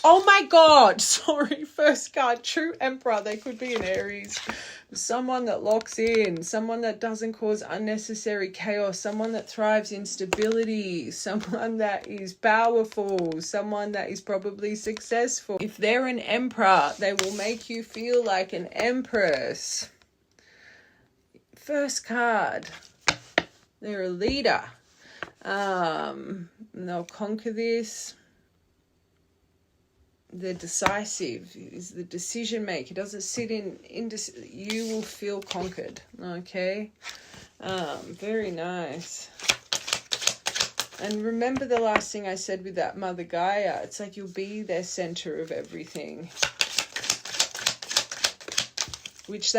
Oh my God, sorry, first card, True Emperor. They could be an Aries. Someone that locks in, someone that doesn't cause unnecessary chaos, someone that thrives in stability, someone that is powerful, someone that is probably successful. If they're an emperor, they will make you feel like an empress. First card, they're a leader. They'll conquer this. They're decisive, is the decision maker. Doesn't sit in you will feel conquered. Okay. Very nice. And remember the last thing I said with that Mother Gaia, it's like you'll be their center of everything. Which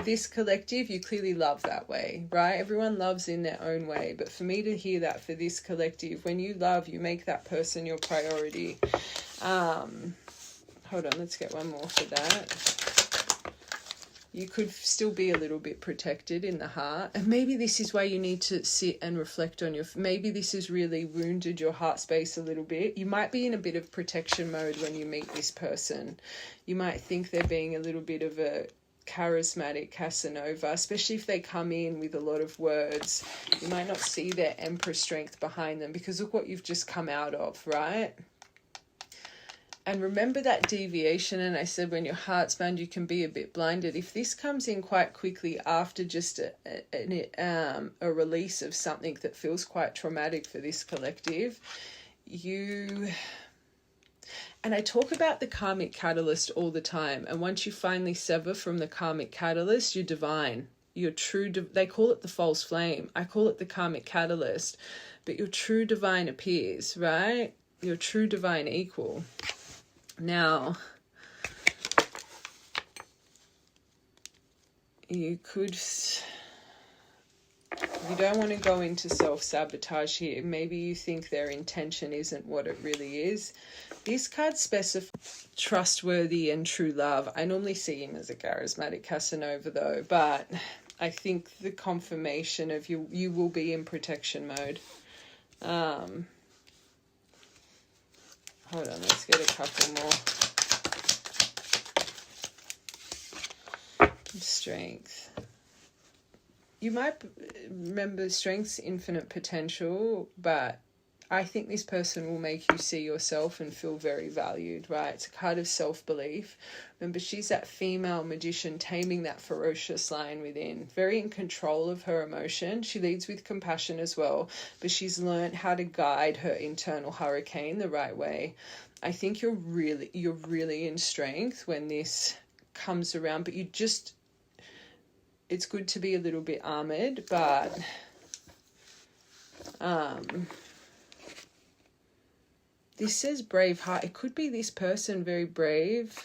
this collective, you clearly love that way, right? Everyone loves in their own way. But for me to hear that for this collective, when you love, you make that person your priority. Hold on, let's get one more for that. You could still be a little bit protected in the heart. And maybe this is why you need to sit and reflect on maybe this has really wounded your heart space a little bit. You might be in a bit of protection mode when you meet this person. You might think they're being a little bit of a charismatic Casanova, especially if they come in with a lot of words. You might not see their emperor strength behind them because look what you've just come out of, right? And remember that deviation, and I said when your heart's bound, you can be a bit blinded. If this comes in quite quickly after just a release of something that feels quite traumatic for this collective, and I talk about the karmic catalyst all the time, and once you finally sever from the karmic catalyst, you're divine. You're true. They call it the false flame. I call it the karmic catalyst, but your true divine appears, right? Your true divine equal. Now, you don't want to go into self-sabotage here. Maybe you think their intention isn't what it really is. This card specifies trustworthy and true love. I normally see him as a charismatic Casanova though, but I think the confirmation of you will be in protection mode. Hold on, let's get a couple more. Strength. You might remember strength's infinite potential, but I think this person will make you see yourself and feel very valued, right? It's a card of self-belief. Remember, she's that female magician taming that ferocious lion within, very in control of her emotion. She leads with compassion as well, but she's learned how to guide her internal hurricane the right way. I think you're really in strength when this comes around, but it's good to be a little bit armored, but this says brave heart. It could be this person very brave.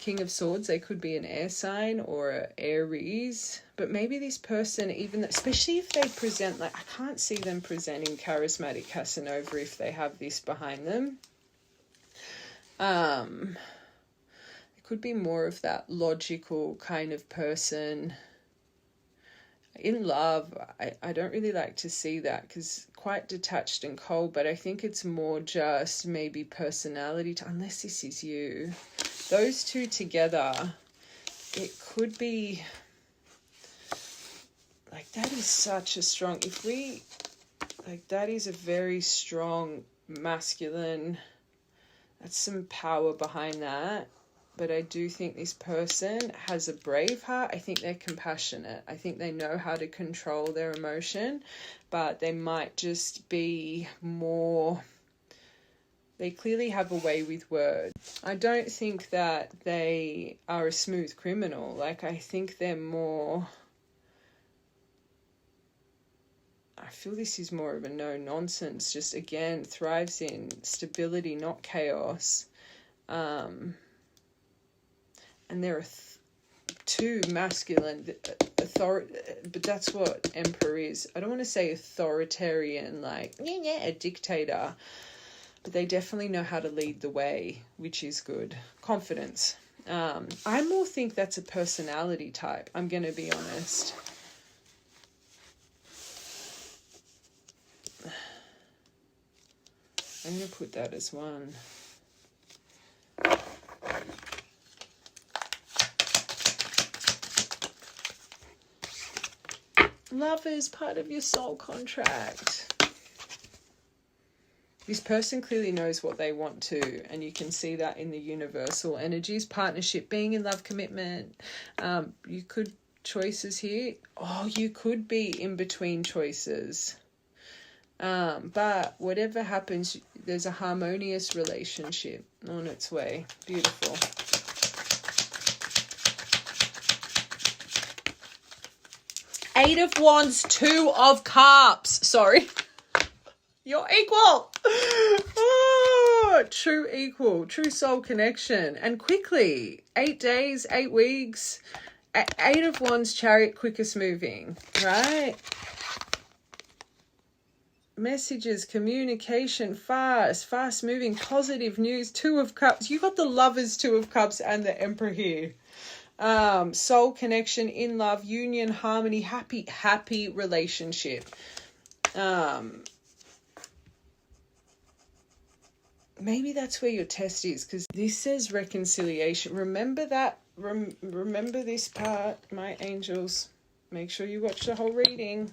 King of Swords, they could be an air sign or an Aries. But maybe this person, especially if they present, I can't see them presenting charismatic Casanova if they have this behind them. It could be more of that logical kind of person. In love, I don't really like to see that because quite detached and cold, but I think it's more just maybe personality, unless this is you. Those two together, it could be, that is such a strong, that is a very strong masculine, that's some power behind that. But I do think this person has a brave heart. I think they're compassionate. I think they know how to control their emotion, but they might just be more, they clearly have a way with words. I don't think that they are a smooth criminal. I think they're more, I feel this is more of a no-nonsense, just again, thrives in stability, not chaos. And they're too masculine, but that's what Emperor is. I don't want to say authoritarian, like, a dictator, but they definitely know how to lead the way, which is good. Confidence. I more think that's a personality type, I'm going to be honest. I'm going to put that as one. Love is part of your soul contract. This person clearly knows what they want to, and you can see that in the universal energies. Partnership, being in love, commitment. You could, choices here. Oh, you could be in between choices. But whatever happens, there's a harmonious relationship on its way. Beautiful. Eight of Wands, Two of Cups. Sorry. You're equal. Oh, true equal, true soul connection. And quickly, 8 days, 8 weeks. Eight of Wands, Chariot, quickest moving, right? Messages, communication, fast moving, positive news. Two of Cups. You got the Lovers, Two of Cups, and the Emperor here. Soul connection, in love, union, harmony, happy relationship. Maybe that's where your test is, because this says reconciliation. Remember that. Remember this part, my angels. Make sure you watch the whole reading.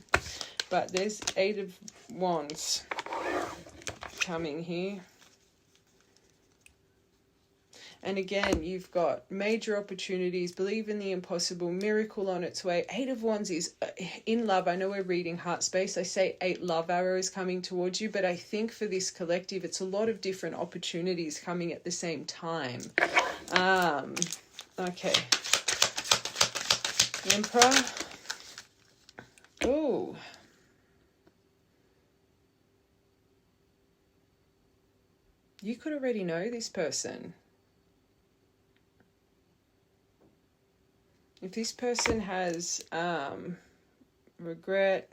But there's Eight of Wands coming here. And again, you've got major opportunities, believe in the impossible, miracle on its way. Eight of Wands is in love. I know we're reading heart space. I say 8 love arrows coming towards you, but I think for this collective, it's a lot of different opportunities coming at the same time. Okay. Emperor. Oh. You could already know this person. If this person has regret,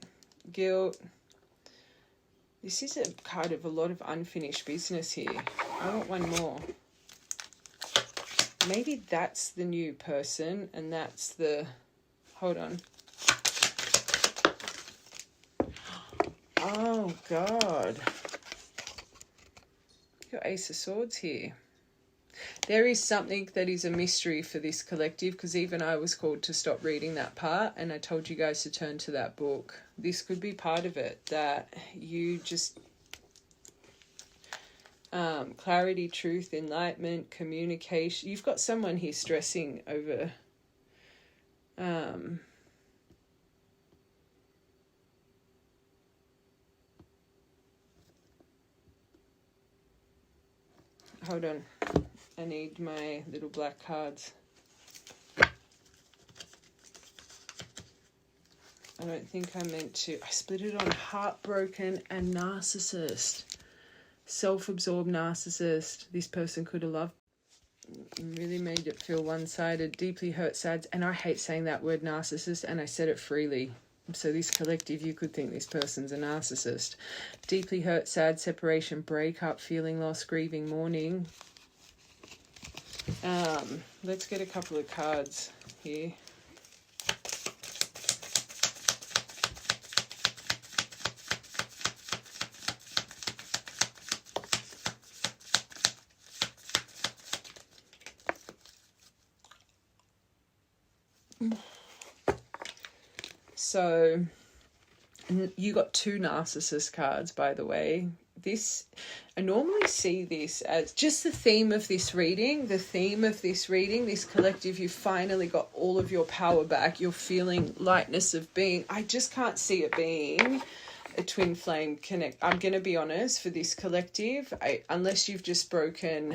guilt, this is a card of a lot of unfinished business here. I want one more. Maybe that's the new person and that's the... Hold on. Oh, God. Your Ace of Swords here. There is something that is a mystery for this collective, because even I was called to stop reading that part, and I told you guys to turn to that book. This could be part of it, that you just... clarity, truth, enlightenment, communication. You've got someone here stressing over... Hold on. I need my little black cards. I don't think I meant to. I split it on heartbroken and narcissist. Self-absorbed narcissist. This person could have loved. Really made it feel one-sided. Deeply hurt, sad. And I hate saying that word narcissist, and I said it freely. So this collective, you could think this person's a narcissist. Deeply hurt, sad, separation, breakup, feeling lost, grieving, mourning. Let's get a couple of cards here. So you got 2 narcissist cards, by the way. This, I normally see this as just the theme of this reading. The theme of this reading, this collective, you finally got all of your power back. You're feeling lightness of being. I just can't see it being a twin flame connect. I'm going to be honest, for this collective, unless you've just broken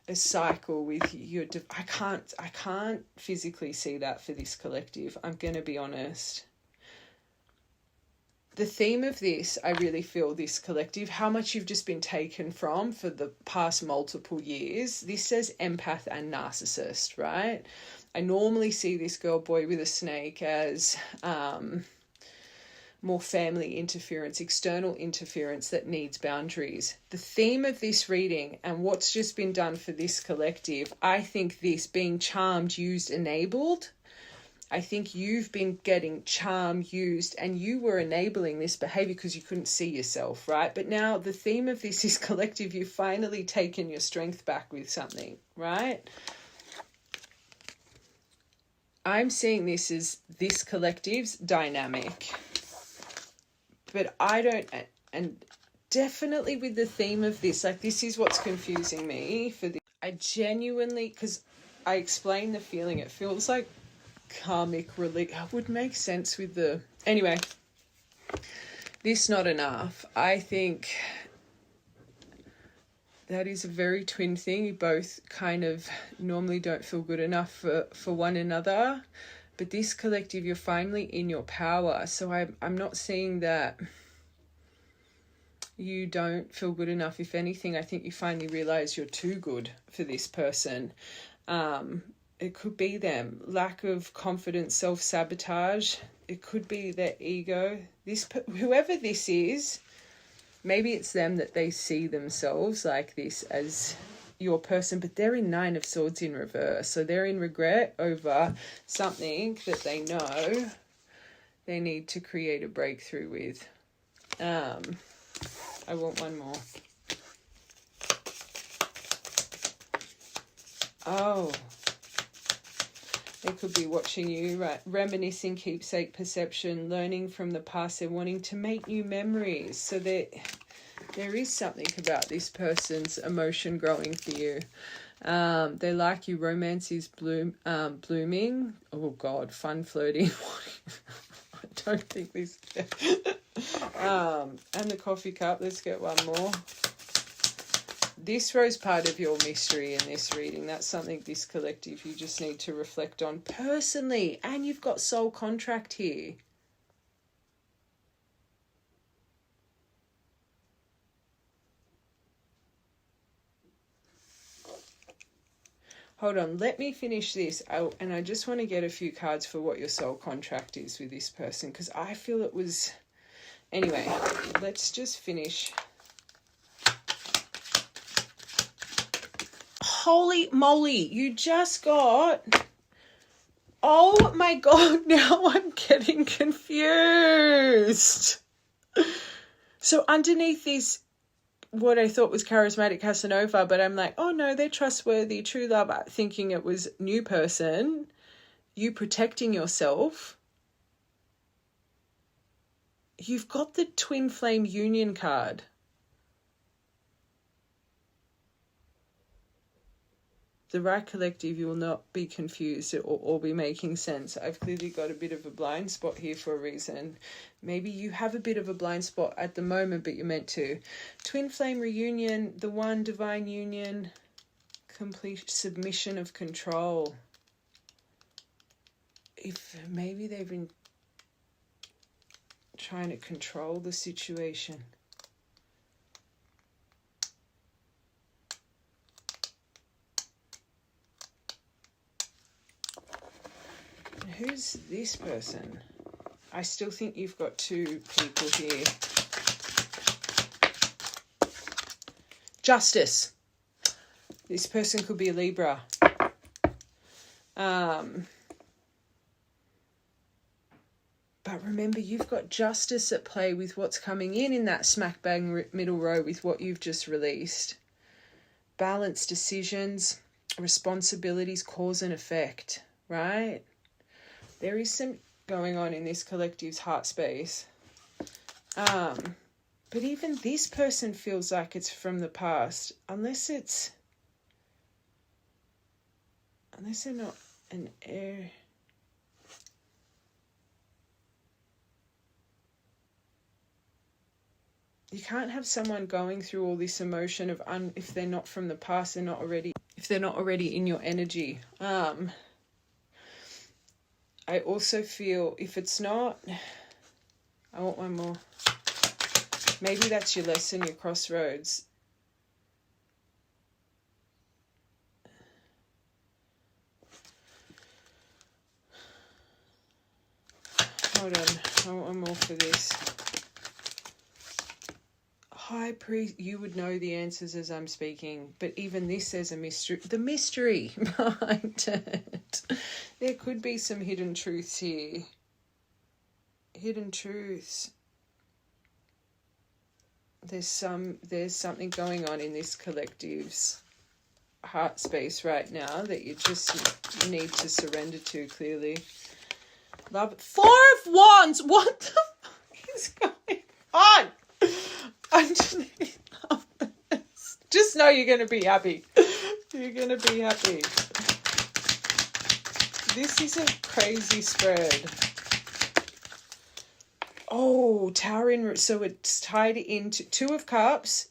a cycle with your... I can't physically see that for this collective. I'm going to be honest. the theme of this, I really feel this collective, how much you've just been taken from for the past multiple years. This says empath and narcissist, right? I normally see this girl boy with a snake as more family interference, external interference that needs boundaries. The theme of this reading and what's just been done for this collective, I think this being charmed, used, enabled, I think you've been getting charmed, used, and you were enabling this behavior because you couldn't see yourself, right? But now the theme of this is collective. You've finally taken your strength back with something, right? I'm seeing this as this collective's dynamic. But I don't, and definitely with the theme of this, like this is what's confusing me for this. I genuinely, because I explained the feeling, it feels like karmic relief would make sense with the, anyway, this not enough. I think that is a very twin thing. You both kind of normally don't feel good enough for one another. But this collective, you're finally in your power. So I'm not seeing that you don't feel good enough. If anything, I think you finally realize you're too good for this person. It could be them. Lack of confidence, self-sabotage. It could be their ego. Whoever this is, maybe it's them that they see themselves like this as your person, but they're in Nine of Swords in reverse. So they're in regret over something that they know they need to create a breakthrough with. I want one more. Oh, they could be watching you, right? Reminiscing, keepsake, perception, learning from the past. They're wanting to make new memories. So there is something about this person's emotion growing for you. They like you. Romance is blooming. Oh God, fun flirting. I don't think this. And the coffee cup. Let's get one more. This rose part of your mystery in this reading. That's something this collective you just need to reflect on personally. And you've got soul contract here. Hold on, let me finish this. And I just want to get a few cards for what your soul contract is with this person, because I feel it was... Anyway, let's just finish. Holy moly, you just got... Oh my God, now I'm getting confused. So underneath this, what I thought was charismatic Casanova, but I'm like, oh no, they're trustworthy, true love, thinking it was new person, you protecting yourself. You've got the twin flame union card. The right collective, you will not be confused. It will all be making sense. I've clearly got a bit of a blind spot here for a reason. Maybe you have a bit of a blind spot at the moment, but you're meant to. Twin flame reunion, the one, divine union, complete submission of control. If maybe they've been trying to control the situation. Who's this person? I still think you've got two people here. Justice. This person could be a Libra. But remember, you've got justice at play with what's coming in that smack bang middle row with what you've just released. Balanced decisions, responsibilities, cause and effect, right? There is some going on in this collective's heart space. But even this person feels like it's from the past, unless they're not an heir. You can't have someone going through all this emotion of if they're not from the past, they're not already in your energy. I also feel if it's not, I want one more. Maybe that's your lesson, your crossroads. Hold on. I want one more for this. High priest, you would know the answers as I'm speaking, but even this says a mystery. The mystery behind it. There could be some hidden truths here. Hidden truths. There's something going on in this collective's heart space right now that you just need to surrender to clearly. Love. 4 of Wands. What the fuck is going on? Just know you're going to be happy. You're going to be happy. This is a crazy spread. Oh, Tower in, so it's tied into 2 of Cups,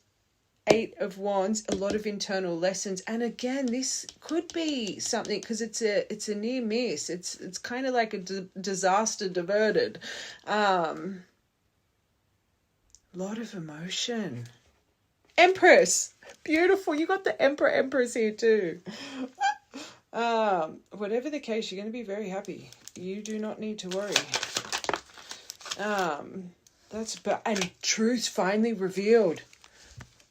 8 of Wands, a lot of internal lessons. And again, this could be something, because it's a near miss. It's kind of like a disaster diverted. Lot of emotion. Empress. Beautiful. You got the Empress here too. Whatever the case, you're going to be very happy. You do not need to worry. And truth finally revealed.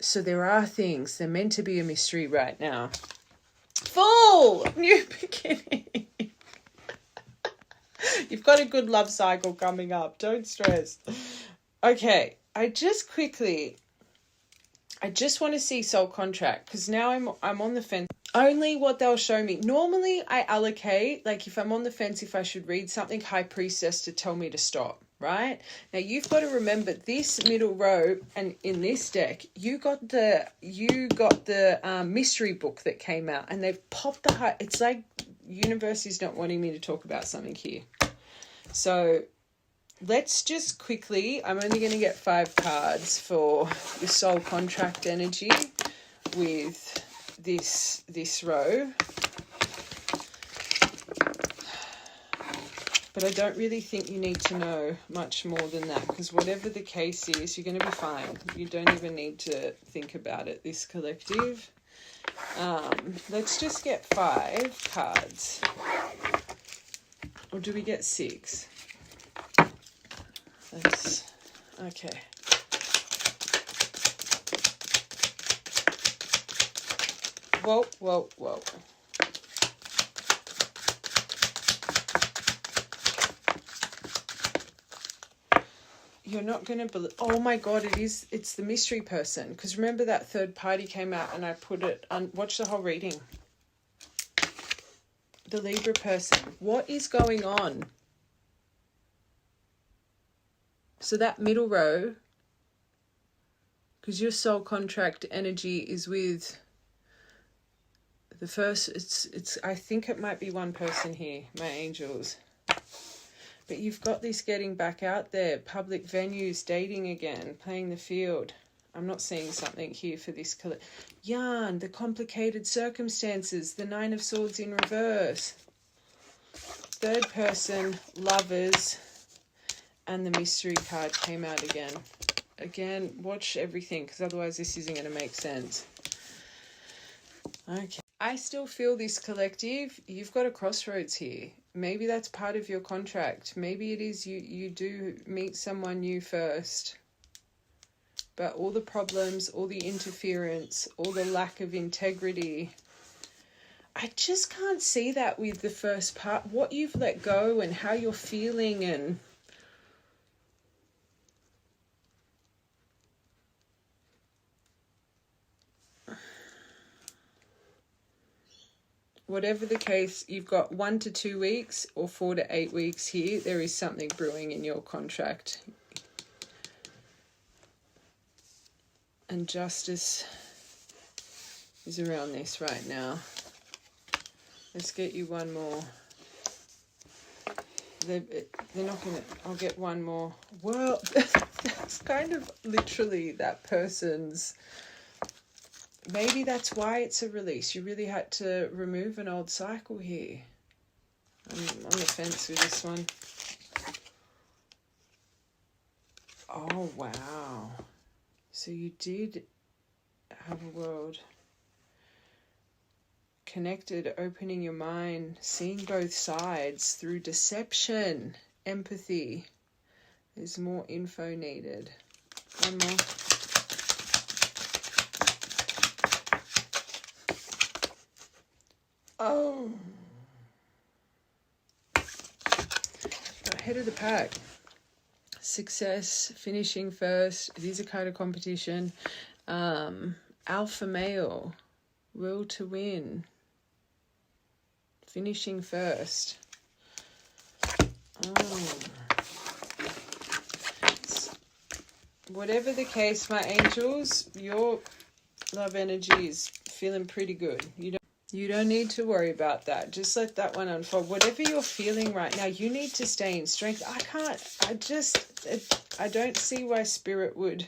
So there are things. They're meant to be a mystery right now. Full new beginning. You've got a good love cycle coming up. Don't stress. Okay. I just want to see soul contract, because now I'm on the fence. Only what they'll show me. Normally I allocate, like if I'm on the fence, if I should read something, High Priestess to tell me to stop, right? Now you've got to remember this middle row, and in this deck, you got the mystery book that came out, and they've popped the heart. It's like universe is not wanting me to talk about something here. So let's just quickly, I'm only going to get 5 cards for the soul contract energy with this row. But I don't really think you need to know much more than that, because whatever the case is, you're going to be fine. You don't even need to think about it, this collective. Let's just get 5 cards. Or do we get 6? Okay. Whoa. You're not going to believe... Oh my God, it's the mystery person. Because remember that third party came out and I put it on... Watch the whole reading. The Libra person. What is going on? So that middle row, because your soul contract energy is with the first, it's I think it might be one person here, my angels. But you've got this getting back out there, public venues, dating again, playing the field. I'm not seeing something here for this color. Yarn, the complicated circumstances, the 9 of Swords in reverse. Third person, lovers. And the mystery card came out again. Again, watch everything, because otherwise this isn't going to make sense. Okay. I still feel this collective. You've got a crossroads here. Maybe that's part of your contract. Maybe it is you do meet someone new first. But all the problems, all the interference, all the lack of integrity, I just can't see that with the first part. What you've let go and how you're feeling and... Whatever the case, you've got 1 to 2 weeks or 4 to 8 weeks here. There is something brewing in your contract. And justice is around this right now. Let's get you one more. They're not going to... I'll get one more. Well, that's kind of literally that person's... Maybe that's why it's a release. You really had to remove an old cycle here. I'm on the fence with this one. Oh, wow. So you did have a world connected, opening your mind, seeing both sides through deception, empathy. There's more info needed. One more. Oh. Head of the pack. Success, finishing first. It is a kind of competition. Alpha male, will to win, finishing first. Whatever the case, my angels, your love energy is feeling pretty good. You don't need to worry about that. Just let that one unfold. Whatever you're feeling right now, you need to stay in strength. I don't see why spirit would.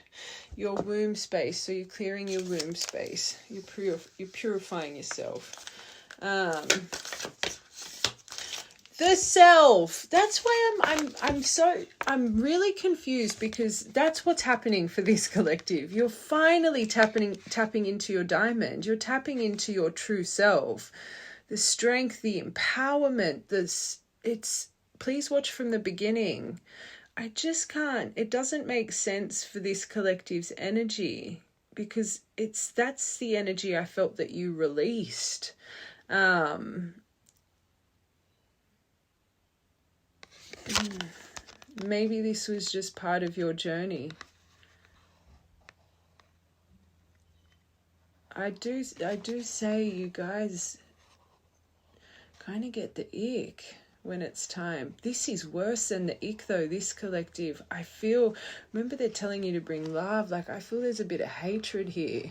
Your womb space. So you're clearing your womb space. You're purifying yourself. The self. That's why I'm really confused, because that's what's happening for this collective. You're finally tapping into your diamond. You're tapping into your true self. The strength, the empowerment, please watch from the beginning. I just can't. It doesn't make sense for this collective's energy, because that's the energy I felt that you released. Maybe this was just part of your journey. I do say you guys kind of get the ick when it's time. This is worse than the ick though, this collective. I feel, remember they're telling you to bring love, like I feel there's a bit of hatred here.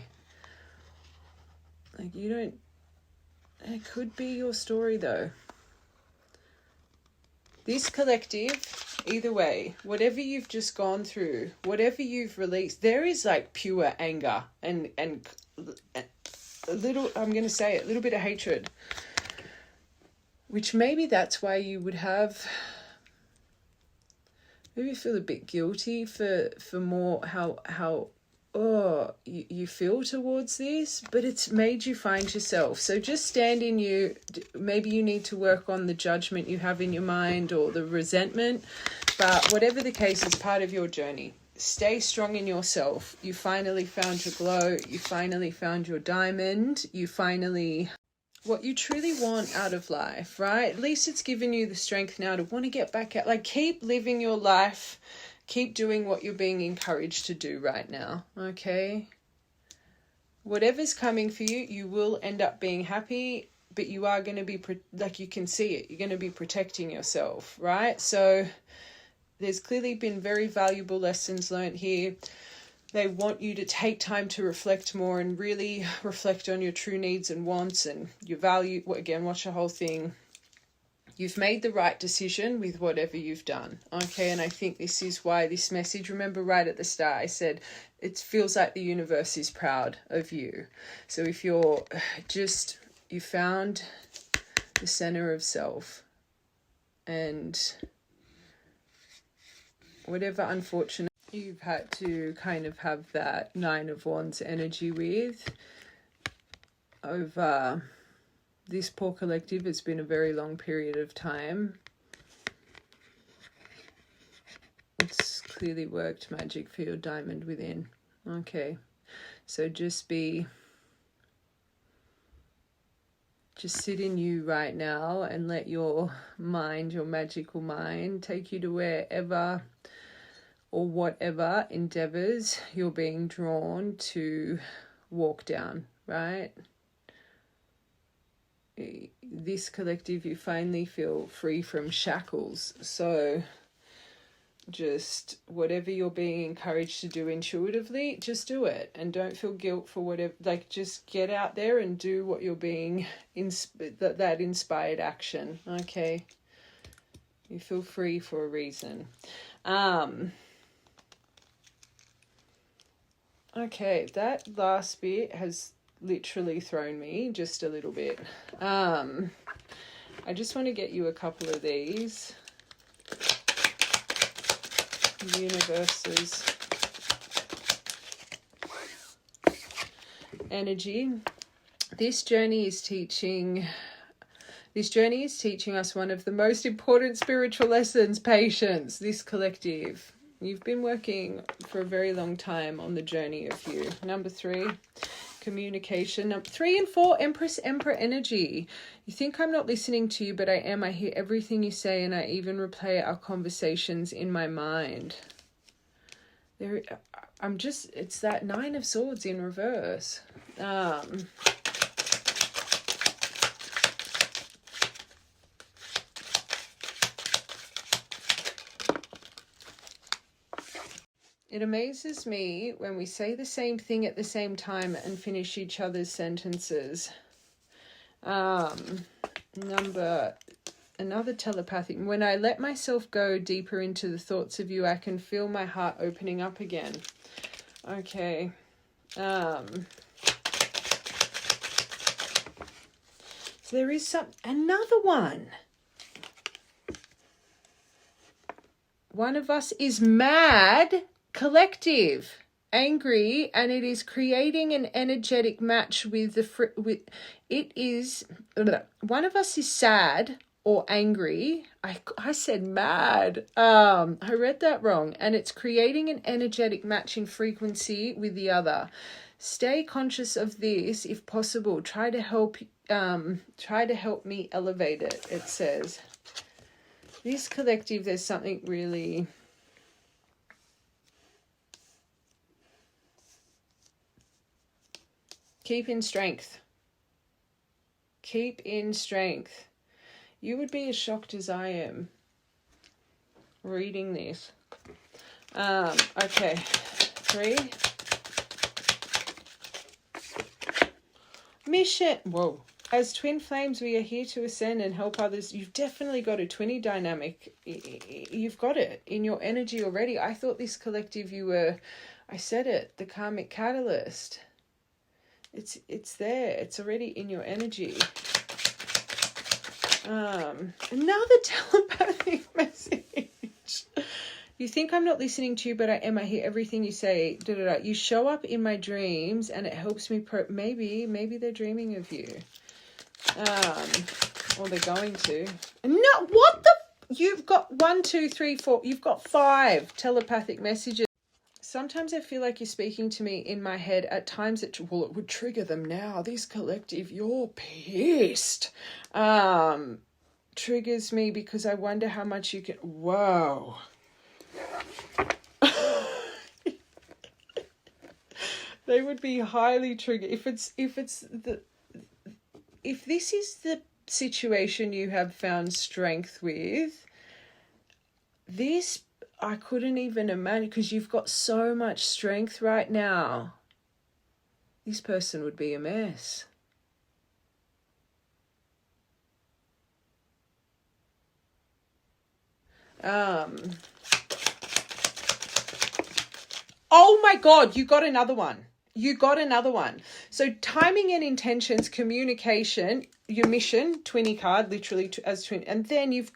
Like it could be your story though. This collective, either way, whatever you've just gone through, whatever you've released, there is like pure anger and a little, I'm going to say it, a little bit of hatred. Which maybe that's why you would have, maybe feel a bit guilty for more how you feel towards this, but it's made you find yourself. So just stand in you. Maybe you need to work on the judgment you have in your mind or the resentment, but whatever the case is part of your journey. Stay strong in yourself. You finally found your glow. You finally found your diamond. You finally what you truly want out of life, right? At least it's given you the strength now to want to get back out. Like, keep living your life. Keep doing what you're being encouraged to do right now, okay? Whatever's coming for you, you will end up being happy, but you are going to be, like, you can see it. You're going to be protecting yourself, right? So there's clearly been very valuable lessons learned here. They want you to take time to reflect more and really reflect on your true needs and wants and your value. Again, watch the whole thing. You've made the right decision with whatever you've done. Okay, and I think this is why this message, remember right at the start, I said it feels like the universe is proud of you. So if you found the center of self, and whatever unfortunate you've had to kind of have that Nine of Wands energy with over this poor collective, it's been a very long period of time. It's clearly worked magic for your diamond within. Okay, so just sit in you right now and let your mind, your magical mind, take you to wherever or whatever endeavors you're being drawn to walk down, right? This collective, you finally feel free from shackles. So just whatever you're being encouraged to do intuitively, just do it, and don't feel guilt for whatever. Like, just get out there and do what you're being that inspired action. Okay, you feel free for a reason. Okay, that last bit has literally thrown me just a little bit. I just want to get you a couple of these. universe's energy. This journey is teaching us one of the most important spiritual lessons: patience. This collective, you've been working for a very long time on the journey of you. Number 3, communication. Number 3 and 4, Empress, Emperor energy. You think I'm not listening to you, but I am. I hear everything you say, and I even replay our conversations in my mind. It's that 9 of Swords in reverse. It amazes me when we say the same thing at the same time and finish each other's sentences. Another telepathic. When I let myself go deeper into the thoughts of you, I can feel my heart opening up again. Okay. So there is another one. One of us is mad, collective, angry, and it is creating an energetic match with one of us is sad or angry. I said mad. I read that wrong. And it's creating an energetic match in frequency with the other. Stay conscious of this if possible. Try to help me elevate it, it says. This collective, there's something really... Keep in strength. Keep in strength. You would be as shocked as I am reading this. Okay. 3. Mission. Whoa. As twin flames, we are here to ascend and help others. You've definitely got a twinny dynamic. You've got it in your energy already. I thought this collective, I said it, the karmic catalyst. It's there. It's already in your energy. Another telepathic message. You think I'm not listening to you, but I am. I hear everything you say. You show up in my dreams, and it helps me. Maybe they're dreaming of you. Or they're going to. No, what the? You've got 1, 2, 3, 4. You've got 5 telepathic messages. Sometimes I feel like you're speaking to me in my head. At times it would trigger them now. This collective, you're pissed. Triggers me because I wonder how much you can... Whoa. They would be highly triggered. If this is the situation you have found strength with, this... I couldn't even imagine, because you've got so much strength right now. This person would be a mess. Oh my God, you got another one. So timing and intentions, communication, your mission, twinny card, literally as twin, and then you've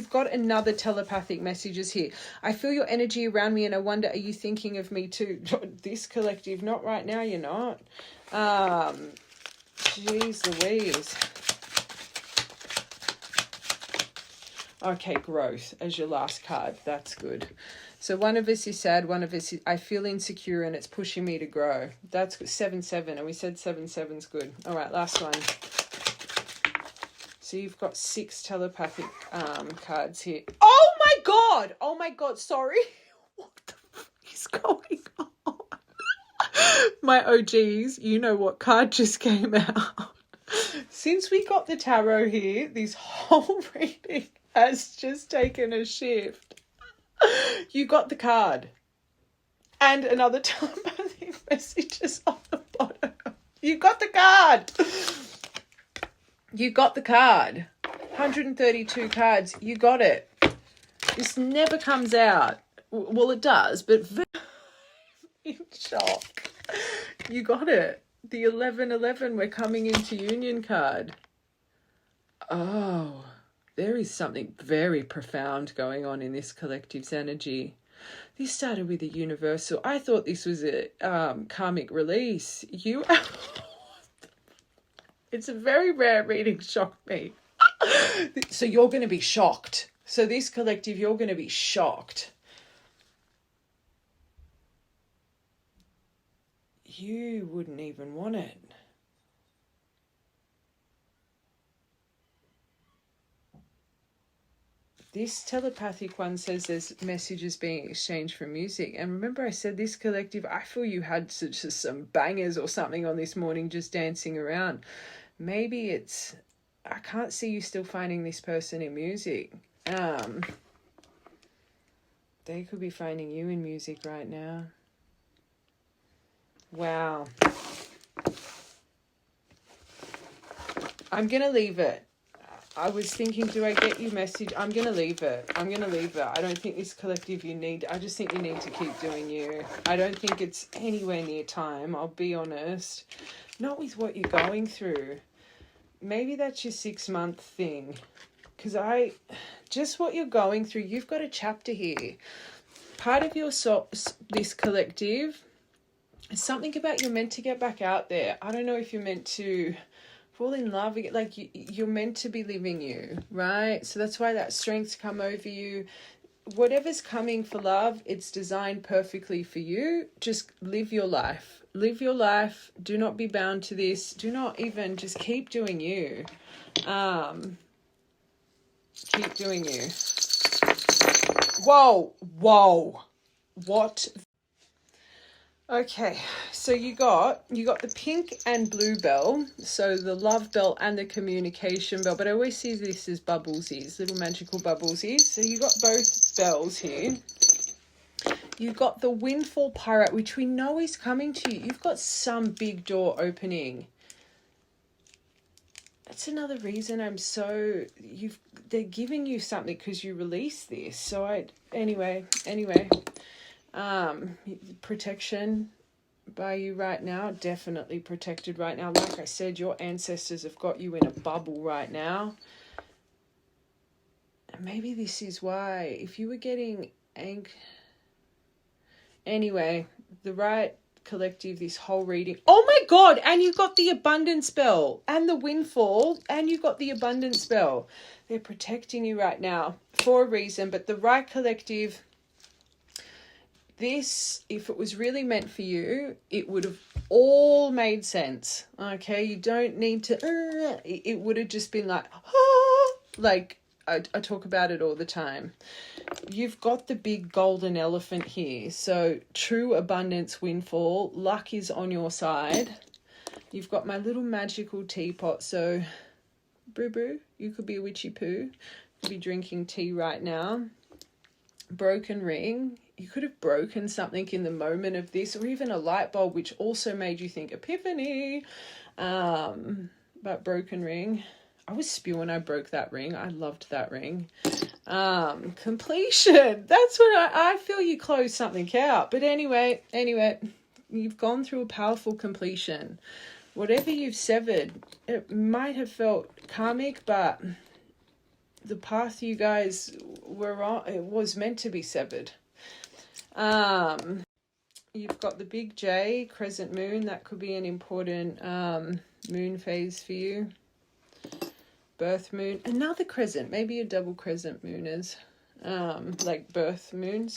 got another telepathic messages here. I feel your energy around me and I wonder, are you thinking of me too? This collective, not right now, you're not. Jeez Louise. Okay, growth as your last card. That's good. So one of us is sad, one of us is, I feel insecure and it's pushing me to grow. That's good. 7-7, and we said 7-7's good. All right, last one. So you've got 6 telepathic cards here. Oh my God, sorry. What the fuck is going on? My OGs, you know what card just came out. Since we got the tarot here, this whole reading has just taken a shift. You got the card. And another telepathic messages on the bottom. You got the card. You got the card. 132 cards. You got it. This never comes out. Well, it does, but very in shock. You got it. The 1111, we're coming into union card. Oh, there is something very profound going on in this collective's energy. This started with a universal. I thought this was a karmic release. It's a very rare reading, shocked me. So you're going to be shocked. So this collective, you're going to be shocked. You wouldn't even want it. This telepathic one says there's messages being exchanged for music. And remember I said this collective, I feel you had just some bangers or something on this morning just dancing around. Maybe it's, I can't see you still finding this person in music. They could be finding you in music right now. Wow. I'm going to leave it. I was thinking, do I get you message? I'm going to leave it. I don't think this collective you need. I just think you need to keep doing you. I don't think it's anywhere near time. I'll be honest. Not with what you're going through. Maybe that's your 6-month thing. Because just what you're going through, you've got a chapter here. Part of your soul, this collective, is something about you're meant to get back out there. I don't know if you're meant to fall in love again. Like you're meant to be living you, right? So that's why that strength's come over you. Whatever's coming for love, it's designed perfectly for you. Just live your life. Live your life. Do not be bound to this. Do not even, just keep doing you. Keep doing you. Whoa. What? Okay, so you got the pink and blue bell, so the love bell and the communication bell, but I always see this as bubblesies, little magical bubblesies. So you got both bells here. You got the windfall pirate, which we know is coming to you. You've got some big door opening. That's another reason they're giving you something because you released this. So anyway. Protection by you right now, definitely protected right now. Like I said, your ancestors have got you in a bubble right now. And maybe this is why, if you were getting anyway, the right collective, this whole reading, oh my god, and you got the abundance bell and the windfall, and you got the abundance bell. They're protecting you right now for a reason. But the right collective, this, if it was really meant for you, it would have all made sense. Okay, you don't need to, it would have just been like, like I talk about it all the time. You've got the big golden elephant here. So true abundance, windfall, luck is on your side. You've got my little magical teapot. So boo, you could be a witchy poo. You could be drinking tea right now. Broken ring. You could have broken something in the moment of this, or even a light bulb, which also made you think epiphany. But broken ring. I was spewing I broke that ring. I loved that ring. Completion. That's what I feel you closed something out. But anyway, you've gone through a powerful completion. Whatever you've severed, it might have felt karmic, but the path you guys were on, it was meant to be severed. You've got the big J, crescent moon. That could be an important moon phase for you. Birth moon, another crescent, maybe a double crescent mooners, like birth moons.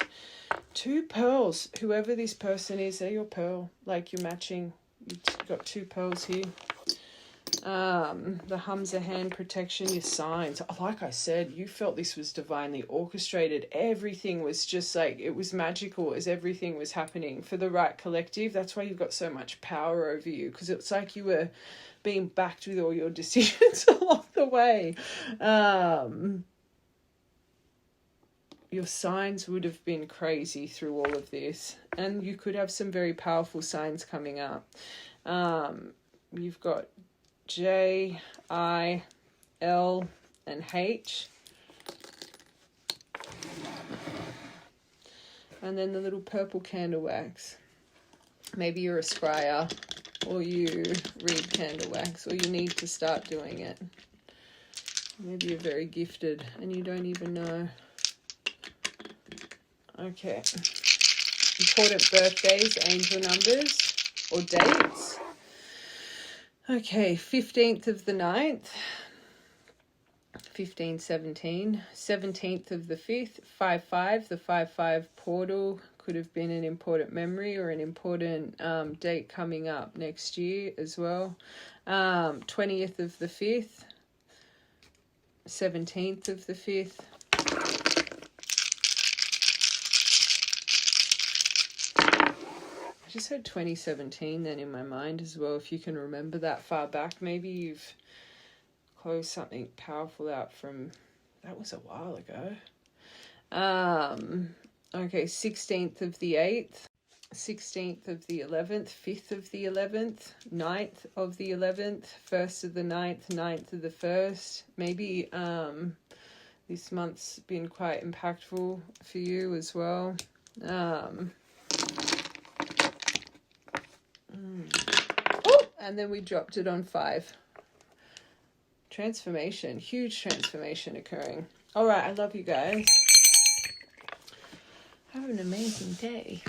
2 pearls, whoever this person is, they're your pearl, like you're matching. You've got 2 pearls here. The Hamza hand protection, your signs. Like I said, you felt this was divinely orchestrated. Everything was just like, it was magical as everything was happening for the right collective. That's why you've got so much power over you, because it's like you were being backed with all your decisions along the way. Your signs would have been crazy through all of this, and you could have some very powerful signs coming up. You've got J, I, L, and H. And then the little purple candle wax. Maybe you're a scryer, or you read candle wax, or you need to start doing it. Maybe you're very gifted and you don't even know. Okay. Important birthdays, angel numbers, or dates. Okay, 15th of the 9th, 1517, 17th of the 5th, 5-5, the 5-5 portal could have been an important memory or an important date coming up next year as well. 20th of the 5th, 17th of the 5th. I just heard 2017 then in my mind as well. If you can remember that far back, maybe you've closed something powerful out from, that was a while ago. Okay, 16th of the 8th, 16th of the 11th, 5th of the 11th, 9th of the 11th, 1st of the 9th, 9th of the 1st. Maybe this month's been quite impactful for you as well. And then we dropped it on 5. Transformation, huge transformation occurring. All right, I love you guys. Have an amazing day.